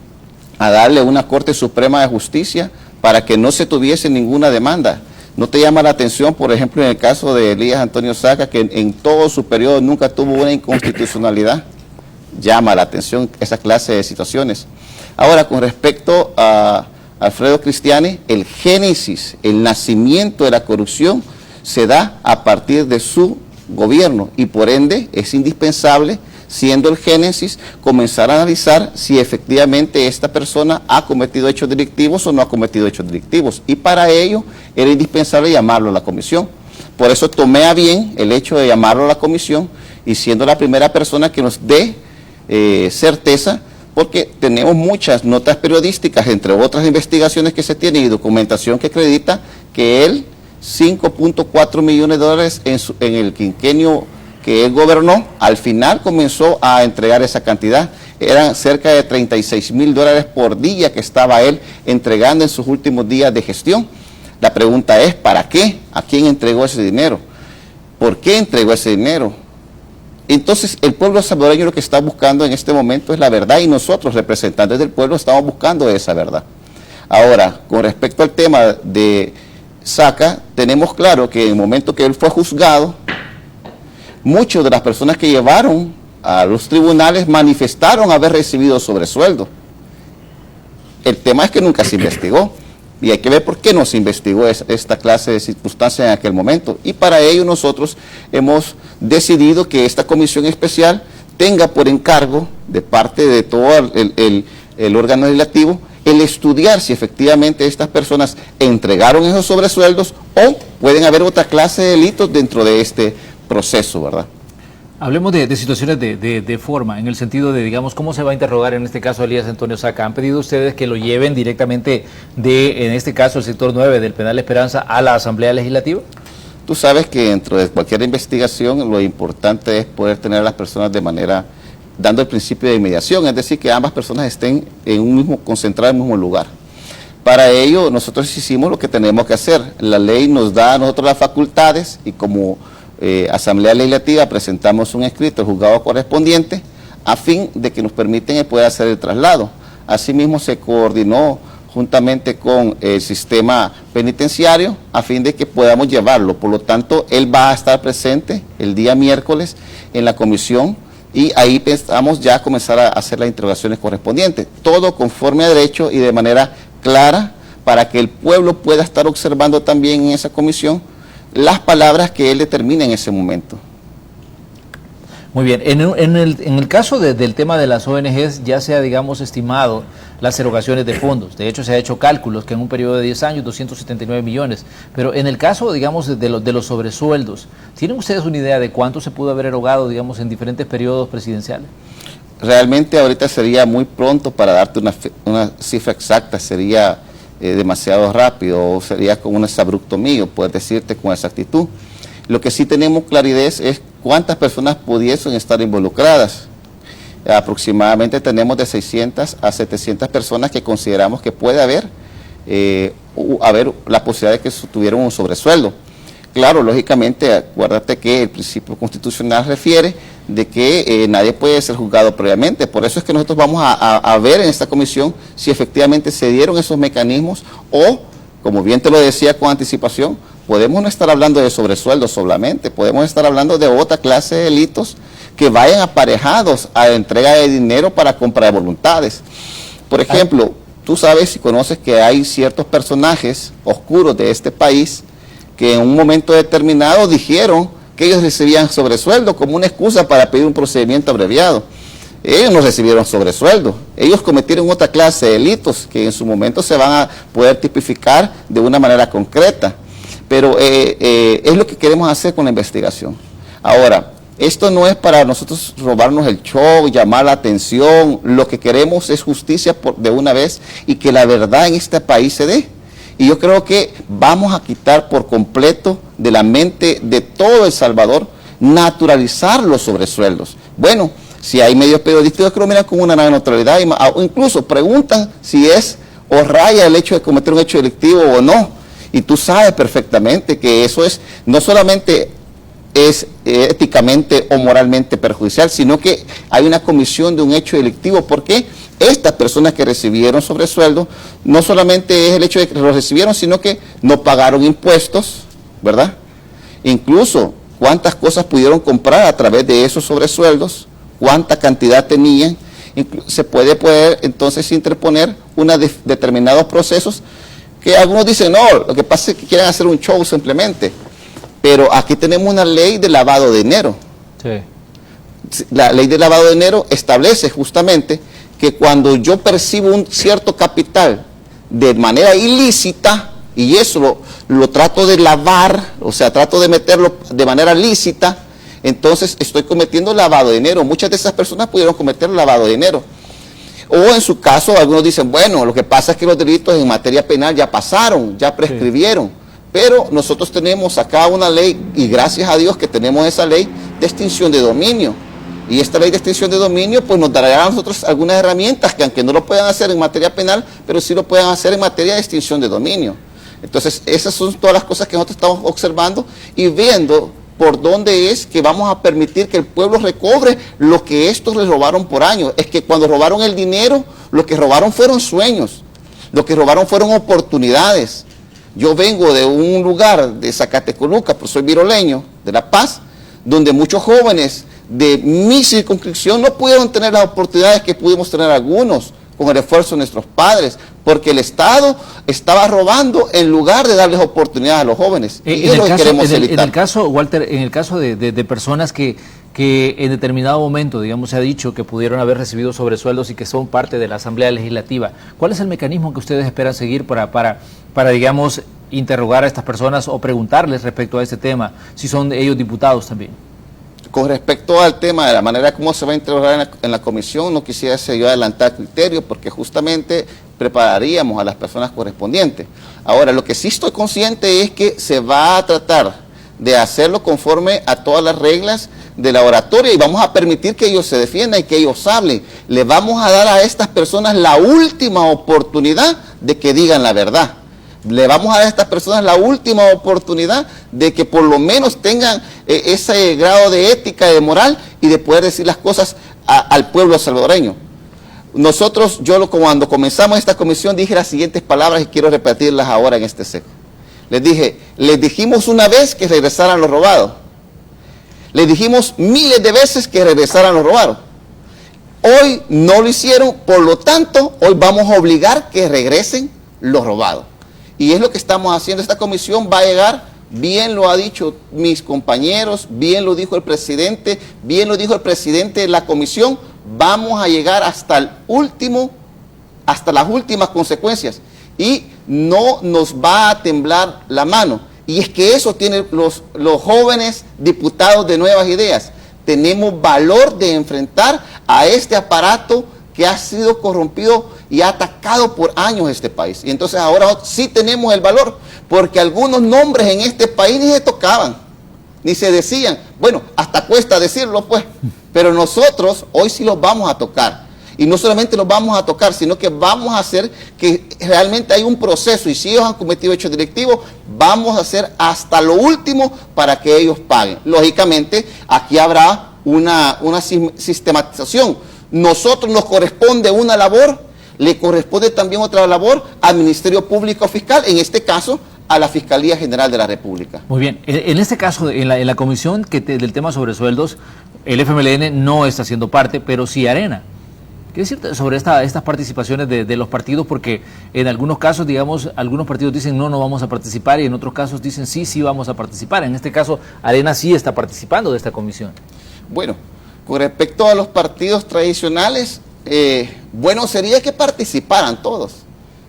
A darle a una Corte Suprema de Justicia para que no se tuviese ninguna demanda. ¿No te llama la atención, por ejemplo, en el caso de Elías Antonio Saca, que en todo su periodo nunca tuvo una inconstitucionalidad? Llama la atención esa clase de situaciones. Ahora, con respecto a Alfredo Cristiani, el génesis, el nacimiento de la corrupción se da a partir de su gobierno y por ende es indispensable, siendo el génesis, comenzar a analizar si efectivamente esta persona ha cometido hechos delictivos o no ha cometido hechos delictivos. Y para ello era indispensable llamarlo a la comisión. Por eso tomé a bien el hecho de llamarlo a la comisión y siendo la primera persona que nos dé certeza, porque tenemos muchas notas periodísticas, entre otras investigaciones que se tienen y documentación que acredita que él 5.4 millones de dólares en el quinquenio que él gobernó, al final comenzó a entregar esa cantidad. Eran cerca de 36 mil dólares por día que estaba él entregando en sus últimos días de gestión. La pregunta es, ¿para qué? ¿A quién entregó ese dinero? ¿Por qué entregó ese dinero? Entonces, el pueblo salvadoreño lo que está buscando en este momento es la verdad y nosotros, representantes del pueblo, estamos buscando esa verdad. Ahora, con respecto al tema de Saca, tenemos claro que en el momento que él fue juzgado, muchas de las personas que llevaron a los tribunales manifestaron haber recibido sobresueldo. El tema es que nunca se investigó y hay que ver por qué no se investigó esta clase de circunstancias en aquel momento. Y para ello nosotros hemos decidido que esta comisión especial tenga por encargo de parte de todo el órgano legislativo el estudiar si efectivamente estas personas entregaron esos sobresueldos o pueden haber otra clase de delitos dentro de este proceso, ¿verdad? Hablemos de situaciones de forma, en el sentido de, digamos, cómo se va a interrogar en este caso a Elías Antonio Saca. ¿Han pedido ustedes que lo lleven directamente en este caso, el sector 9 del Penal Esperanza a la Asamblea Legislativa? Tú sabes que dentro de cualquier investigación lo importante es poder tener a las personas de manera, dando el principio de inmediación, es decir, que ambas personas estén concentradas en un mismo lugar. Para ello nosotros hicimos lo que tenemos que hacer. La ley nos da a nosotros las facultades y como Asamblea Legislativa presentamos un escrito al juzgado correspondiente a fin de que nos permiten poder hacer el traslado. Asimismo se coordinó juntamente con el sistema penitenciario a fin de que podamos llevarlo. Por lo tanto, él va a estar presente el día miércoles en la comisión y ahí pensamos ya comenzar a hacer las interrogaciones correspondientes. Todo conforme a derecho y de manera clara para que el pueblo pueda estar observando también en esa comisión las palabras que él determine en ese momento. Muy bien, en el caso del tema de las ONGs ya se ha, digamos, estimado las erogaciones de fondos. De hecho, se ha hecho cálculos que en un periodo de 10 años, 279 millones. Pero en el caso, digamos, de los sobresueldos, ¿tienen ustedes una idea de cuánto se pudo haber erogado, digamos, en diferentes periodos presidenciales? Realmente ahorita sería muy pronto para darte una cifra exacta, sería demasiado rápido o sería como un exabrupto mío, poder decirte con exactitud. Lo que sí tenemos claridad es cuántas personas pudiesen estar involucradas. Aproximadamente tenemos de 600 a 700 personas que consideramos que puede haber la posibilidad de que tuvieran un sobresueldo. Claro, lógicamente, acuérdate que el principio constitucional refiere de que nadie puede ser juzgado previamente. Por eso es que nosotros vamos a ver en esta comisión si efectivamente se dieron esos mecanismos o, como bien te lo decía con anticipación, podemos no estar hablando de sobresueldos solamente, podemos estar hablando de otra clase de delitos que vayan aparejados a la entrega de dinero para compra de voluntades. Por ejemplo, tú sabes y conoces que hay ciertos personajes oscuros de este país que en un momento determinado dijeron que ellos recibían sobresueldo como una excusa para pedir un procedimiento abreviado. Ellos no recibieron sobresueldo, ellos cometieron otra clase de delitos que en su momento se van a poder tipificar de una manera concreta, pero es lo que queremos hacer con la investigación. Ahora, esto no es para nosotros robarnos el show, llamar la atención, lo que queremos es justicia de una vez y que la verdad en este país se dé. Y yo creo que vamos a quitar por completo de la mente de todo El Salvador naturalizar los sobresueldos. Bueno, si hay medios periodísticos que lo miran con una gran neutralidad, o incluso preguntan si es o raya el hecho de cometer un hecho delictivo o no. Y tú sabes perfectamente que eso es, no solamente es éticamente o moralmente perjudicial, sino que hay una comisión de un hecho delictivo, porque estas personas que recibieron sobresueldo, no solamente es el hecho de que lo recibieron, sino que no pagaron impuestos, ¿verdad? Incluso cuántas cosas pudieron comprar a través de esos sobresueldos, cuánta cantidad tenían, se puede entonces interponer determinados procesos que algunos dicen, no, lo que pasa es que quieren hacer un show simplemente, pero aquí tenemos una ley de lavado de dinero. Sí. La ley de lavado de dinero establece justamente que cuando yo percibo un cierto capital de manera ilícita, y eso lo trato de lavar, o sea, trato de meterlo de manera lícita, entonces estoy cometiendo lavado de dinero. Muchas de esas personas pudieron cometer lavado de dinero. O en su caso, algunos dicen, bueno, lo que pasa es que los delitos en materia penal ya pasaron, ya prescribieron. Sí. Pero nosotros tenemos acá una ley, y gracias a Dios que tenemos esa ley de extinción de dominio. Y esta ley de extinción de dominio pues nos dará a nosotros algunas herramientas que aunque no lo puedan hacer en materia penal, pero sí lo puedan hacer en materia de extinción de dominio. Entonces, esas son todas las cosas que nosotros estamos observando y viendo por dónde es que vamos a permitir que el pueblo recobre lo que estos les robaron por años. Es que cuando robaron el dinero, lo que robaron fueron sueños, lo que robaron fueron oportunidades. Yo vengo de un lugar de Zacatecoluca, pues soy viroleño, de La Paz, donde muchos jóvenes de mi circunscripción no pudieron tener las oportunidades que pudimos tener algunos con el esfuerzo de nuestros padres, porque el Estado estaba robando en lugar de darles oportunidades a los jóvenes. Y eso es lo que queremos evitar. En el caso, Walter, en el caso de personas que en determinado momento, digamos, se ha dicho que pudieron haber recibido sobresueldos y que son parte de la Asamblea Legislativa, ¿cuál es el mecanismo que ustedes esperan seguir para digamos, interrogar a estas personas o preguntarles respecto a este tema, si son ellos diputados también? Con respecto al tema de la manera como se va a interrogar en la comisión, no quisiera yo adelantar criterios porque justamente prepararíamos a las personas correspondientes. Ahora, lo que sí estoy consciente es que se va a tratar de hacerlo conforme a todas las reglas de la oratoria y vamos a permitir que ellos se defiendan y que ellos hablen. Le vamos a dar a estas personas la última oportunidad de que digan la verdad. Le vamos a dar a estas personas la última oportunidad de que por lo menos tengan ese grado de ética y de moral y de poder decir las cosas al pueblo salvadoreño. Nosotros, cuando comenzamos esta comisión, dije las siguientes palabras y quiero repetirlas ahora en este seco. Les dijimos una vez que regresaran los robados. Les dijimos miles de veces que regresaran los robados. Hoy no lo hicieron, por lo tanto, hoy vamos a obligar que regresen los robados. Y es lo que estamos haciendo. Esta comisión va a llegar, bien lo ha dicho mis compañeros, bien lo dijo el presidente, bien lo dijo el presidente de la comisión, vamos a llegar hasta las últimas consecuencias y no nos va a temblar la mano. Y es que eso tienen los jóvenes diputados de Nuevas Ideas. Tenemos valor de enfrentar a este aparato que ha sido corrompido y ha atacado por años este país. Y entonces ahora sí tenemos el valor, porque algunos nombres en este país ni se tocaban, ni se decían. Bueno, hasta cuesta decirlo pues, pero nosotros hoy sí los vamos a tocar. Y no solamente los vamos a tocar, sino que vamos a hacer que realmente hay un proceso, y si ellos han cometido hechos delictivos, vamos a hacer hasta lo último para que ellos paguen. Lógicamente, aquí habrá una sistematización. Nosotros nos corresponde una labor, le corresponde también otra labor al Ministerio Público Fiscal, en este caso a la Fiscalía General de la República. Muy bien, en este caso, en la comisión del tema sobre sueldos, el FMLN no está siendo parte, pero sí Arena. ¿Qué decirte sobre estas participaciones de los partidos? Porque en algunos casos, digamos, algunos partidos dicen no vamos a participar y en otros casos dicen sí vamos a participar. En este caso, Arena sí está participando de esta comisión. Bueno, Con respecto a los partidos tradicionales, bueno sería que participaran todos.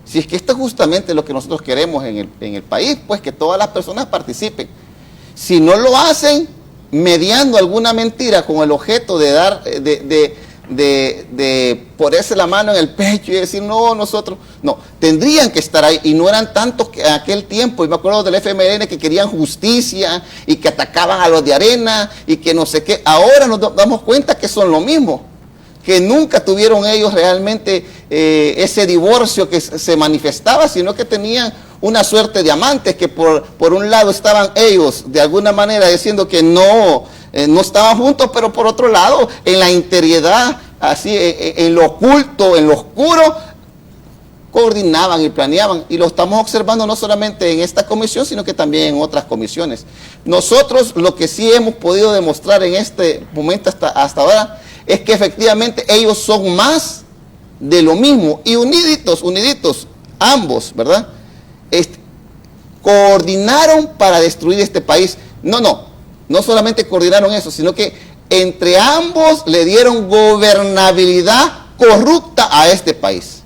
Si es que esto es justamente lo que nosotros queremos en el país, pues que todas las personas participen. Si no lo hacen, mediando alguna mentira con el objeto de dar, de ponerse la mano en el pecho y decir, no, nosotros, no, tendrían que estar ahí, y no eran tantos que en aquel tiempo, y me acuerdo del FMLN que querían justicia, y que atacaban a los de Arena, y que no sé qué. Ahora nos damos cuenta que son lo mismo, que nunca tuvieron ellos realmente ese divorcio que se manifestaba, sino que tenían una suerte de amantes, que por un lado estaban ellos de alguna manera diciendo que no estaban juntos, pero por otro lado, en la interiedad, así, en lo oculto, en lo oscuro, coordinaban y planeaban, y lo estamos observando no solamente en esta comisión, sino que también en otras comisiones. Nosotros lo que sí hemos podido demostrar en este momento hasta ahora, es que efectivamente ellos son más de lo mismo, y uniditos, ambos, ¿verdad? Coordinaron para destruir este país. No solamente coordinaron eso, sino que entre ambos le dieron gobernabilidad corrupta a este país.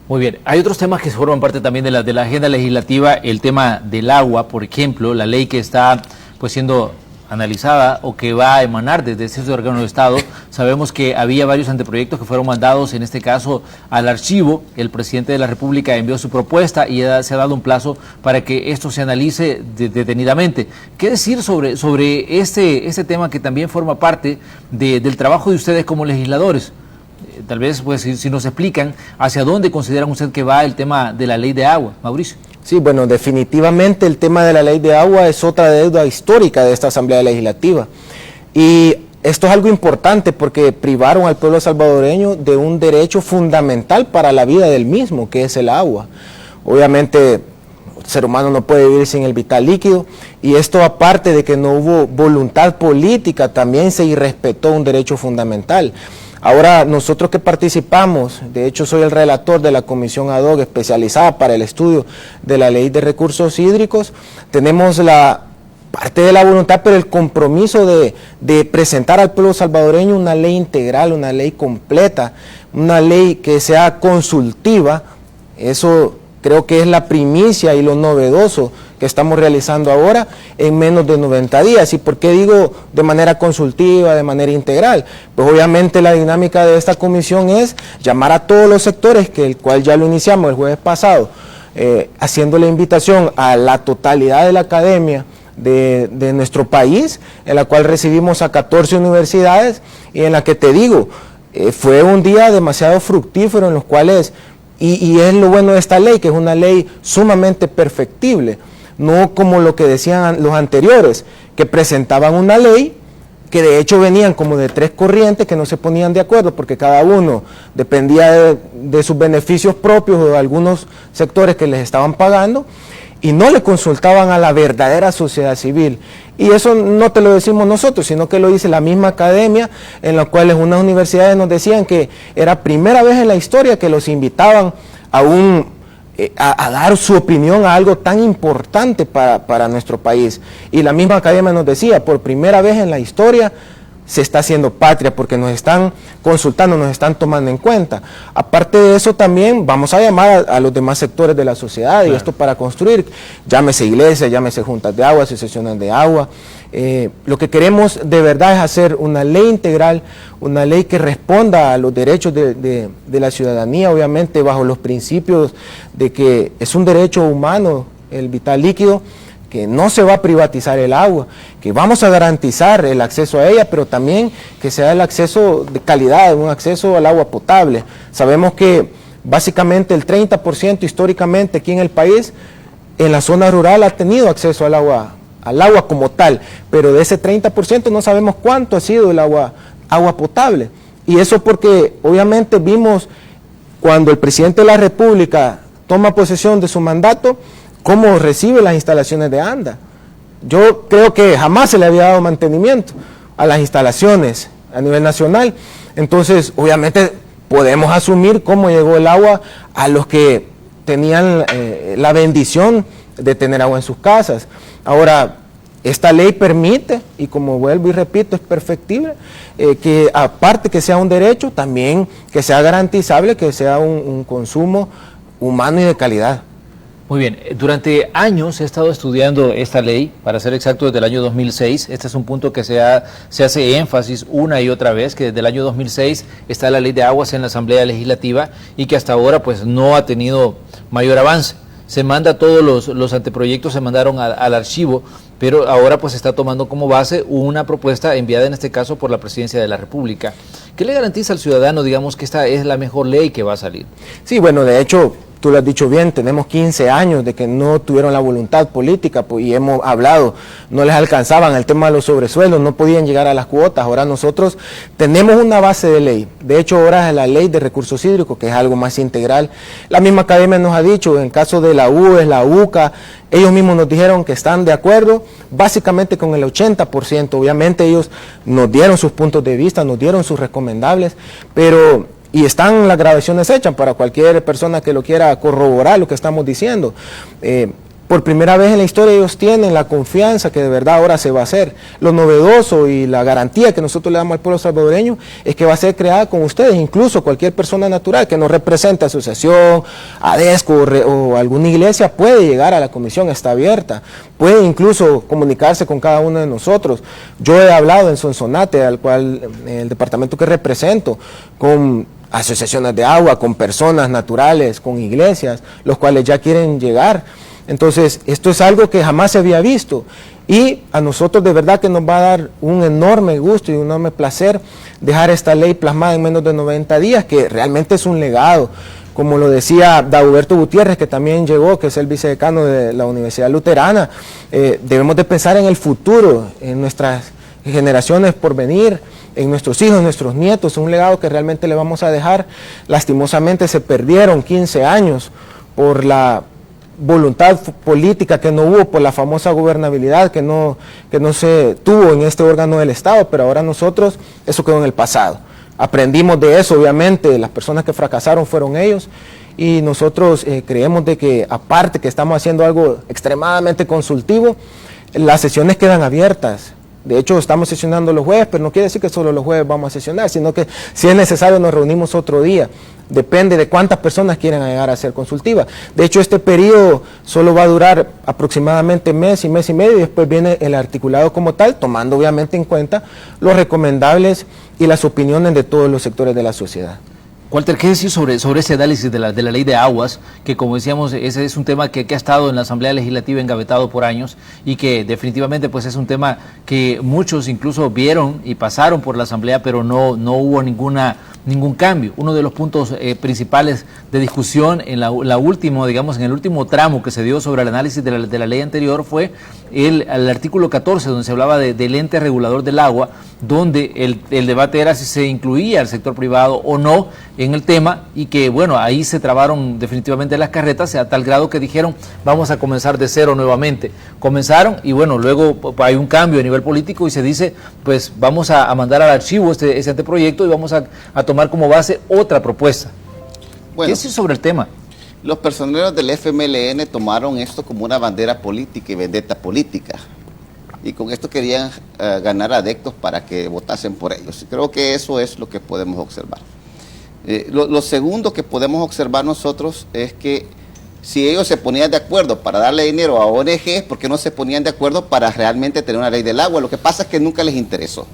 Muy bien, hay otros temas que forman parte también de la agenda legislativa, el tema del agua, por ejemplo, la ley que está pues siendo analizada o que va a emanar desde ese órgano de Estado. Sabemos que había varios anteproyectos que fueron mandados, en este caso, al archivo. El presidente de la República envió su propuesta y se ha dado un plazo para que esto se analice detenidamente. ¿Qué decir sobre este tema que también forma parte del trabajo de ustedes como legisladores? Tal vez, pues, si nos explican hacia dónde consideran usted que va el tema de la ley de agua. Mauricio. Sí, bueno, definitivamente el tema de la ley de agua es otra deuda histórica de esta Asamblea Legislativa. Y esto es algo importante porque privaron al pueblo salvadoreño de un derecho fundamental para la vida del mismo, que es el agua. Obviamente, el ser humano no puede vivir sin el vital líquido, y esto, aparte de que no hubo voluntad política, también se irrespetó un derecho fundamental. Ahora, nosotros que participamos, de hecho soy el relator de la comisión ad hoc especializada para el estudio de la ley de recursos hídricos, tenemos la parte de la voluntad, pero el compromiso de presentar al pueblo salvadoreño una ley integral, una ley completa, una ley que sea consultiva. Eso creo que es la primicia y lo novedoso que estamos realizando ahora en menos de 90 días. ¿Y por qué digo de manera consultiva, de manera integral? Pues obviamente la dinámica de esta comisión es llamar a todos los sectores, que el cual ya lo iniciamos el jueves pasado, haciendo la invitación a la totalidad de la academia de nuestro país, en la cual recibimos a 14 universidades, y en la que te digo, fue un día demasiado fructífero, en los cuales, y es lo bueno de esta ley, que es una ley sumamente perfectible, no como lo que decían los anteriores, que presentaban una ley que de hecho venían como de tres corrientes que no se ponían de acuerdo, porque cada uno dependía de sus beneficios propios o de algunos sectores que les estaban pagando, y no le consultaban a la verdadera sociedad civil. Y eso no te lo decimos nosotros, sino que lo dice la misma academia, en la cual unas universidades nos decían que era primera vez en la historia que los invitaban a dar su opinión a algo tan importante para nuestro país. Y la misma academia nos decía, por primera vez en la historia se está haciendo patria, porque nos están consultando, nos están tomando en cuenta. Aparte de eso, también vamos a llamar a los demás sectores de la sociedad, claro, y esto para construir, llámese iglesias, llámese juntas de agua, asociaciones de agua. Lo que queremos de verdad es hacer una ley integral, una ley que responda a los derechos de la ciudadanía, obviamente bajo los principios de que es un derecho humano el vital líquido, que no se va a privatizar el agua, que vamos a garantizar el acceso a ella, pero también que sea el acceso de calidad, un acceso al agua potable. Sabemos que básicamente el 30% históricamente aquí en el país, en la zona rural, ha tenido acceso al agua como tal, pero de ese 30% no sabemos cuánto ha sido el agua potable. Y eso porque obviamente vimos cuando el presidente de la República toma posesión de su mandato, cómo recibe las instalaciones de ANDA. Yo creo que jamás se le había dado mantenimiento a las instalaciones a nivel nacional. Entonces, obviamente, podemos asumir cómo llegó el agua a los que tenían la bendición de tener agua en sus casas. Ahora, esta ley permite, y como vuelvo y repito, es perfectible, que aparte que sea un derecho, también que sea garantizable, que sea un consumo humano y de calidad. Muy bien, durante años he estado estudiando esta ley, para ser exacto desde el año 2006, este es un punto que se hace énfasis una y otra vez, que desde el año 2006 está la ley de aguas en la Asamblea Legislativa y que hasta ahora pues no ha tenido mayor avance. Se manda todos los anteproyectos, se mandaron al archivo, pero ahora pues se está tomando como base una propuesta enviada en este caso por la Presidencia de la República. ¿Qué le garantiza al ciudadano, digamos, que esta es la mejor ley que va a salir? Sí, bueno, de hecho, tú lo has dicho bien, tenemos 15 años de que no tuvieron la voluntad política, pues, y hemos hablado, no les alcanzaban el tema de los sobresueldos, no podían llegar a las cuotas. Ahora nosotros tenemos una base de ley, de hecho ahora es la ley de recursos hídricos, que es algo más integral. La misma academia nos ha dicho, en caso de la UES, la UCA, ellos mismos nos dijeron que están de acuerdo básicamente con el 80%, obviamente ellos nos dieron sus puntos de vista, nos dieron sus recomendables, pero... y están las grabaciones hechas para cualquier persona que lo quiera corroborar lo que estamos diciendo. Por primera vez en la historia ellos tienen la confianza que de verdad ahora se va a hacer. Lo novedoso y la garantía que nosotros le damos al pueblo salvadoreño es que va a ser creada con ustedes, incluso cualquier persona natural que nos represente, asociación, ADESCO o alguna iglesia, puede llegar a la comisión, está abierta, puede incluso comunicarse con cada uno de nosotros. Yo he hablado en Sonsonate, al cual el departamento que represento, con asociaciones de agua, con personas naturales, con iglesias, los cuales ya quieren llegar. Entonces, esto es algo que jamás se había visto y a nosotros de verdad que nos va a dar un enorme gusto y un enorme placer dejar esta ley plasmada en menos de 90 días, que realmente es un legado. Como lo decía Dagoberto Gutiérrez, que también llegó, que es el vicedecano de la Universidad Luterana, debemos de pensar en el futuro, en nuestras generaciones por venir, en nuestros hijos, nuestros nietos, un legado que realmente le vamos a dejar. Lastimosamente se perdieron 15 años por la voluntad política que no hubo, por la famosa gobernabilidad que no se tuvo en este órgano del Estado, pero ahora nosotros, eso quedó en el pasado. Aprendimos de eso, obviamente, las personas que fracasaron fueron ellos, y nosotros creemos de que, aparte que estamos haciendo algo extremadamente consultivo, las sesiones quedan abiertas. De hecho, estamos sesionando los jueves, pero no quiere decir que solo los jueves vamos a sesionar, sino que si es necesario nos reunimos otro día. Depende de cuántas personas quieran llegar a ser consultiva. De hecho, este periodo solo va a durar aproximadamente mes y medio, y después viene el articulado como tal, tomando obviamente en cuenta los recomendables y las opiniones de todos los sectores de la sociedad. Walter, ¿qué decir sobre ese análisis de la ley de aguas? Que como decíamos, ese es un tema que ha estado en la Asamblea Legislativa engavetado por años y que definitivamente pues es un tema que muchos incluso vieron y pasaron por la Asamblea, pero no hubo ningún cambio. Uno de los puntos principales de discusión en en el último tramo que se dio sobre el análisis de la ley anterior fue el artículo 14, donde se hablaba del ente regulador del agua, donde el debate era si se incluía al sector privado o no en el tema, y que bueno, ahí se trabaron definitivamente las carretas a tal grado que dijeron vamos a comenzar de cero nuevamente. Comenzaron y bueno, luego hay un cambio a nivel político y se dice pues vamos a mandar al archivo ese anteproyecto y vamos a tomar como base otra propuesta. Bueno, ¿qué decir sobre el tema? Los personeros del FMLN tomaron esto como una bandera política y vendetta política, y con esto querían ganar adeptos para que votasen por ellos. Creo que eso es lo que podemos observar. Lo segundo que podemos observar nosotros es que si ellos se ponían de acuerdo para darle dinero a ONGs, ¿por qué no se ponían de acuerdo para realmente tener una ley del agua? Lo que pasa es que nunca les interesó.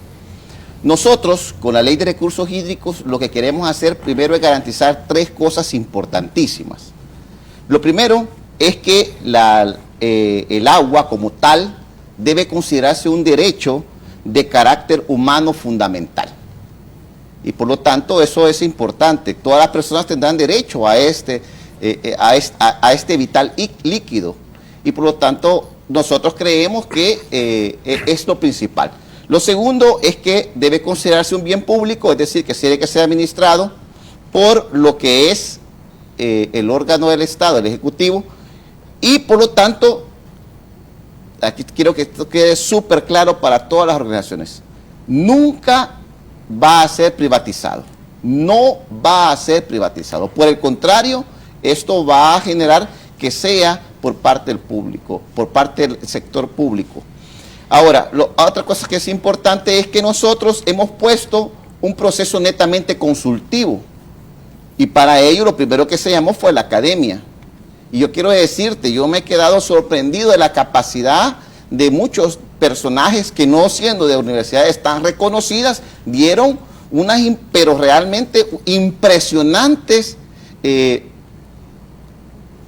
Nosotros, con la ley de recursos hídricos, lo que queremos hacer primero es garantizar tres cosas importantísimas. Lo primero es que el agua como tal debe considerarse un derecho de carácter humano fundamental. Y por lo tanto eso es importante. Todas las personas tendrán derecho a este vital líquido. Y por lo tanto nosotros creemos que es lo principal. Lo segundo es que debe considerarse un bien público, es decir, que tiene que ser administrado por lo que es el órgano del Estado, el Ejecutivo, y por lo tanto, aquí quiero que esto quede súper claro para todas las organizaciones, nunca va a ser privatizado, no va a ser privatizado. Por el contrario, esto va a generar que sea por parte del público, por parte del sector público. Ahora, otra cosa que es importante es que nosotros hemos puesto un proceso netamente consultivo. Y para ello lo primero que se llamó fue la academia. Y yo quiero decirte, yo me he quedado sorprendido de la capacidad de muchos personajes que no siendo de universidades tan reconocidas, dieron unas, pero realmente impresionantes,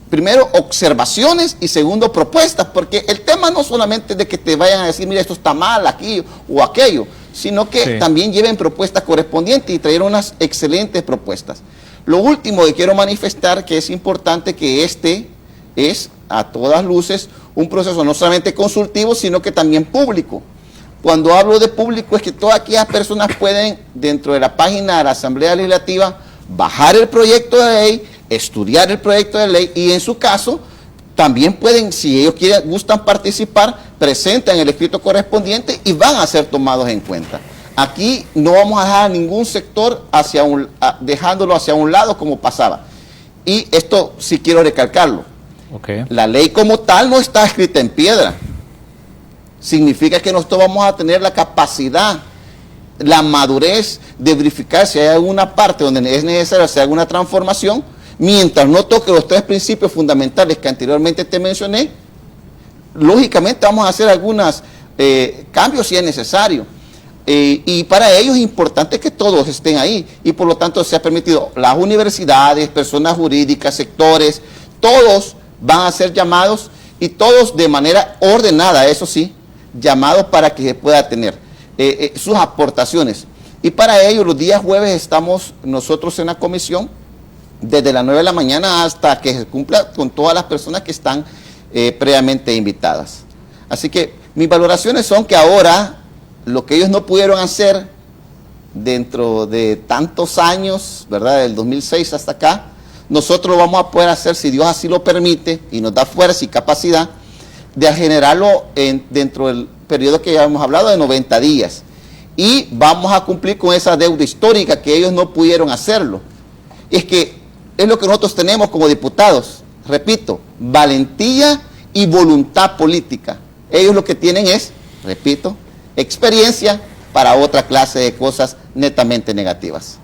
primero observaciones y segundo propuestas, porque el tema no solamente es de que te vayan a decir, mira, esto está mal aquí o aquello, sino que también lleven propuestas correspondientes y trajeron unas excelentes propuestas. Lo último que quiero manifestar que es importante que este es a todas luces un proceso no solamente consultivo, sino que también público. Cuando hablo de público es que todas aquellas personas pueden, dentro de la página de la Asamblea Legislativa, bajar el proyecto de ley, estudiar el proyecto de ley y en su caso también pueden, si ellos quieren, gustan participar, presentan el escrito correspondiente y van a ser tomados en cuenta. Aquí no vamos a dejar a ningún sector dejándolo hacia un lado como pasaba. Y esto sí quiero recalcarlo. La ley como tal no está escrita en piedra. Significa que nosotros vamos a tener la capacidad, la madurez de verificar si hay alguna parte donde es necesario hacer alguna transformación, mientras no toque los tres principios fundamentales que anteriormente te mencioné. Lógicamente vamos a hacer algunos cambios si es necesario. Y para ello es importante que todos estén ahí y por lo tanto se ha permitido las universidades, personas jurídicas, sectores, todos van a ser llamados y todos de manera ordenada, eso sí, llamados para que se pueda tener sus aportaciones. Y para ello los días jueves estamos nosotros en la comisión desde las 9 de la mañana hasta que se cumpla con todas las personas que están previamente invitadas. Así que mis valoraciones son que ahora lo que ellos no pudieron hacer dentro de tantos años, ¿verdad? Del 2006 hasta acá, nosotros lo vamos a poder hacer si Dios así lo permite y nos da fuerza y capacidad de generarlo dentro del periodo que ya hemos hablado de 90 días. Y vamos a cumplir con esa deuda histórica que ellos no pudieron hacerlo. Es que es lo que nosotros tenemos como diputados, repito, valentía y voluntad política. Ellos lo que tienen es, repito, experiencia para otra clase de cosas netamente negativas.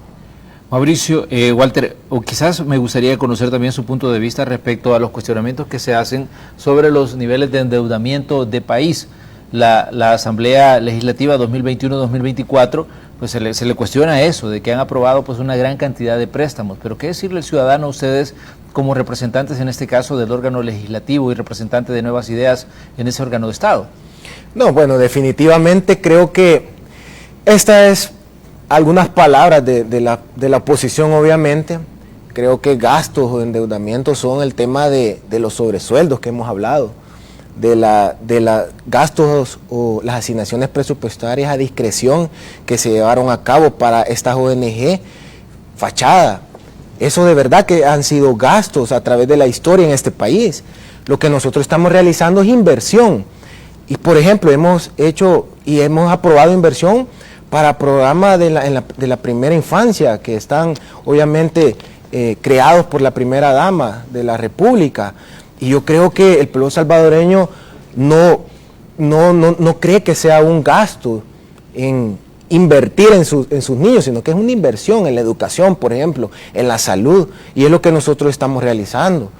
Mauricio, Walter, o quizás me gustaría conocer también su punto de vista respecto a los cuestionamientos que se hacen sobre los niveles de endeudamiento de país. La Asamblea Legislativa 2021-2024, pues se le cuestiona eso, de que han aprobado pues una gran cantidad de préstamos, pero ¿qué decirle al ciudadano a ustedes como representantes en este caso del órgano legislativo y representante de Nuevas Ideas en ese órgano de Estado? No, bueno, definitivamente creo que esta es algunas palabras de la oposición, obviamente. Creo que gastos o endeudamientos son el tema de los sobresueldos que hemos hablado, de los gastos o las asignaciones presupuestarias a discreción que se llevaron a cabo para estas ONG fachada. Eso de verdad que han sido gastos a través de la historia en este país. Lo que nosotros estamos realizando es inversión. Y por ejemplo, hemos hecho y hemos aprobado inversión para programas de la primera infancia, que están obviamente creados por la primera dama de la República. Y yo creo que el pueblo salvadoreño no cree que sea un gasto en invertir en sus niños, sino que es una inversión en la educación, por ejemplo, en la salud, y es lo que nosotros estamos realizando.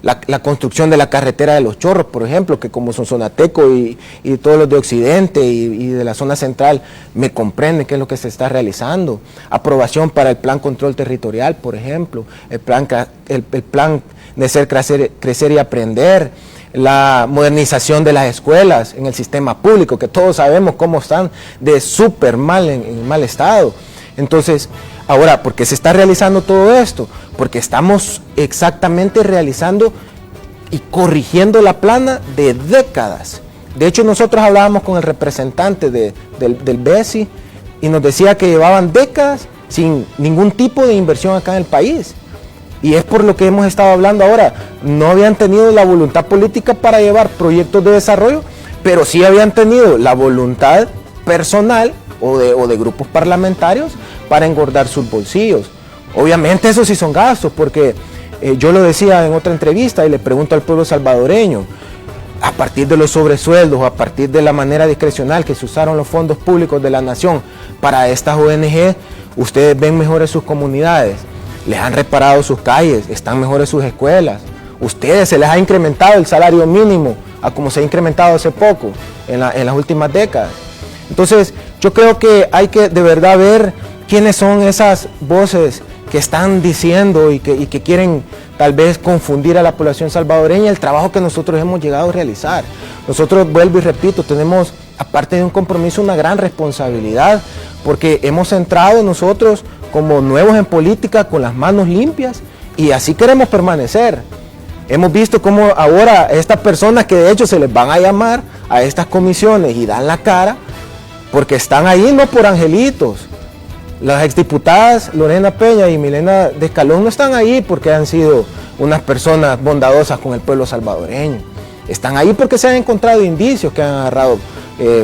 La construcción de la carretera de Los Chorros, por ejemplo, que como Sonsonateco y todos los de Occidente y de la zona central me comprenden qué es lo que se está realizando. Aprobación para el Plan Control Territorial, por ejemplo, el plan de ser, crecer y aprender, la modernización de las escuelas en el sistema público, que todos sabemos cómo están de súper mal, en mal estado. Entonces, ahora, ¿por qué se está realizando todo esto? Porque estamos exactamente realizando y corrigiendo la plana de décadas. De hecho, nosotros hablábamos con el representante del BESI y nos decía que llevaban décadas sin ningún tipo de inversión acá en el país. Y es por lo que hemos estado hablando ahora. No habían tenido la voluntad política para llevar proyectos de desarrollo, pero sí habían tenido la voluntad personal o de grupos parlamentarios para engordar sus bolsillos. Obviamente esos sí son gastos, porque yo lo decía en otra entrevista y le pregunto al pueblo salvadoreño, a partir de los sobresueldos o a partir de la manera discrecional que se usaron los fondos públicos de la nación para estas ONG, ustedes ven mejores sus comunidades, les han reparado sus calles, están mejores sus escuelas, ustedes se les ha incrementado el salario mínimo a como se ha incrementado hace poco en las últimas décadas. Entonces yo creo que hay que de verdad ver quiénes son esas voces que están diciendo y que quieren tal vez confundir a la población salvadoreña el trabajo que nosotros hemos llegado a realizar. Nosotros, vuelvo y repito, tenemos, aparte de un compromiso, una gran responsabilidad, porque hemos entrado nosotros como nuevos en política con las manos limpias y así queremos permanecer. Hemos visto cómo ahora estas personas que de hecho se les van a llamar a estas comisiones y dan la cara, porque están ahí no por angelitos. Las exdiputadas Lorena Peña y Milena de Escalón no están ahí porque han sido unas personas bondadosas con el pueblo salvadoreño. Están ahí porque se han encontrado indicios que han agarrado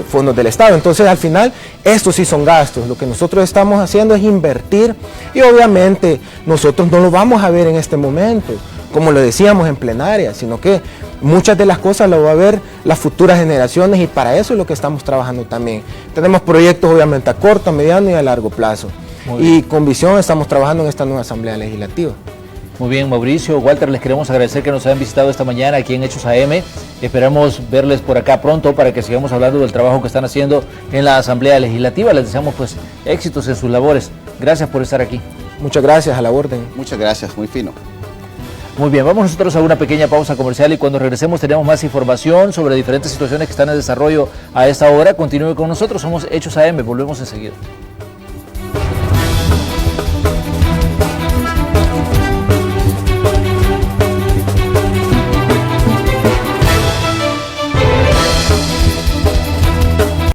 fondos del Estado. Entonces al final estos sí son gastos. Lo que nosotros estamos haciendo es invertir y obviamente nosotros no lo vamos a ver en este momento, como lo decíamos en plenaria, sino que muchas de las cosas las va a ver las futuras generaciones y para eso es lo que estamos trabajando también. Tenemos proyectos obviamente a corto, a mediano y a largo plazo. Y con visión estamos trabajando en esta nueva Asamblea Legislativa. Muy bien, Mauricio, Walter, les queremos agradecer que nos hayan visitado esta mañana aquí en Hechos AM. Esperamos verles por acá pronto para que sigamos hablando del trabajo que están haciendo en la Asamblea Legislativa. Les deseamos pues éxitos en sus labores. Gracias por estar aquí. Muchas gracias, a la orden. Muchas gracias, muy fino. Muy bien, vamos nosotros a una pequeña pausa comercial y cuando regresemos tenemos más información sobre diferentes situaciones que están en desarrollo a esta hora. Continúe con nosotros, somos Hechos AM, volvemos enseguida.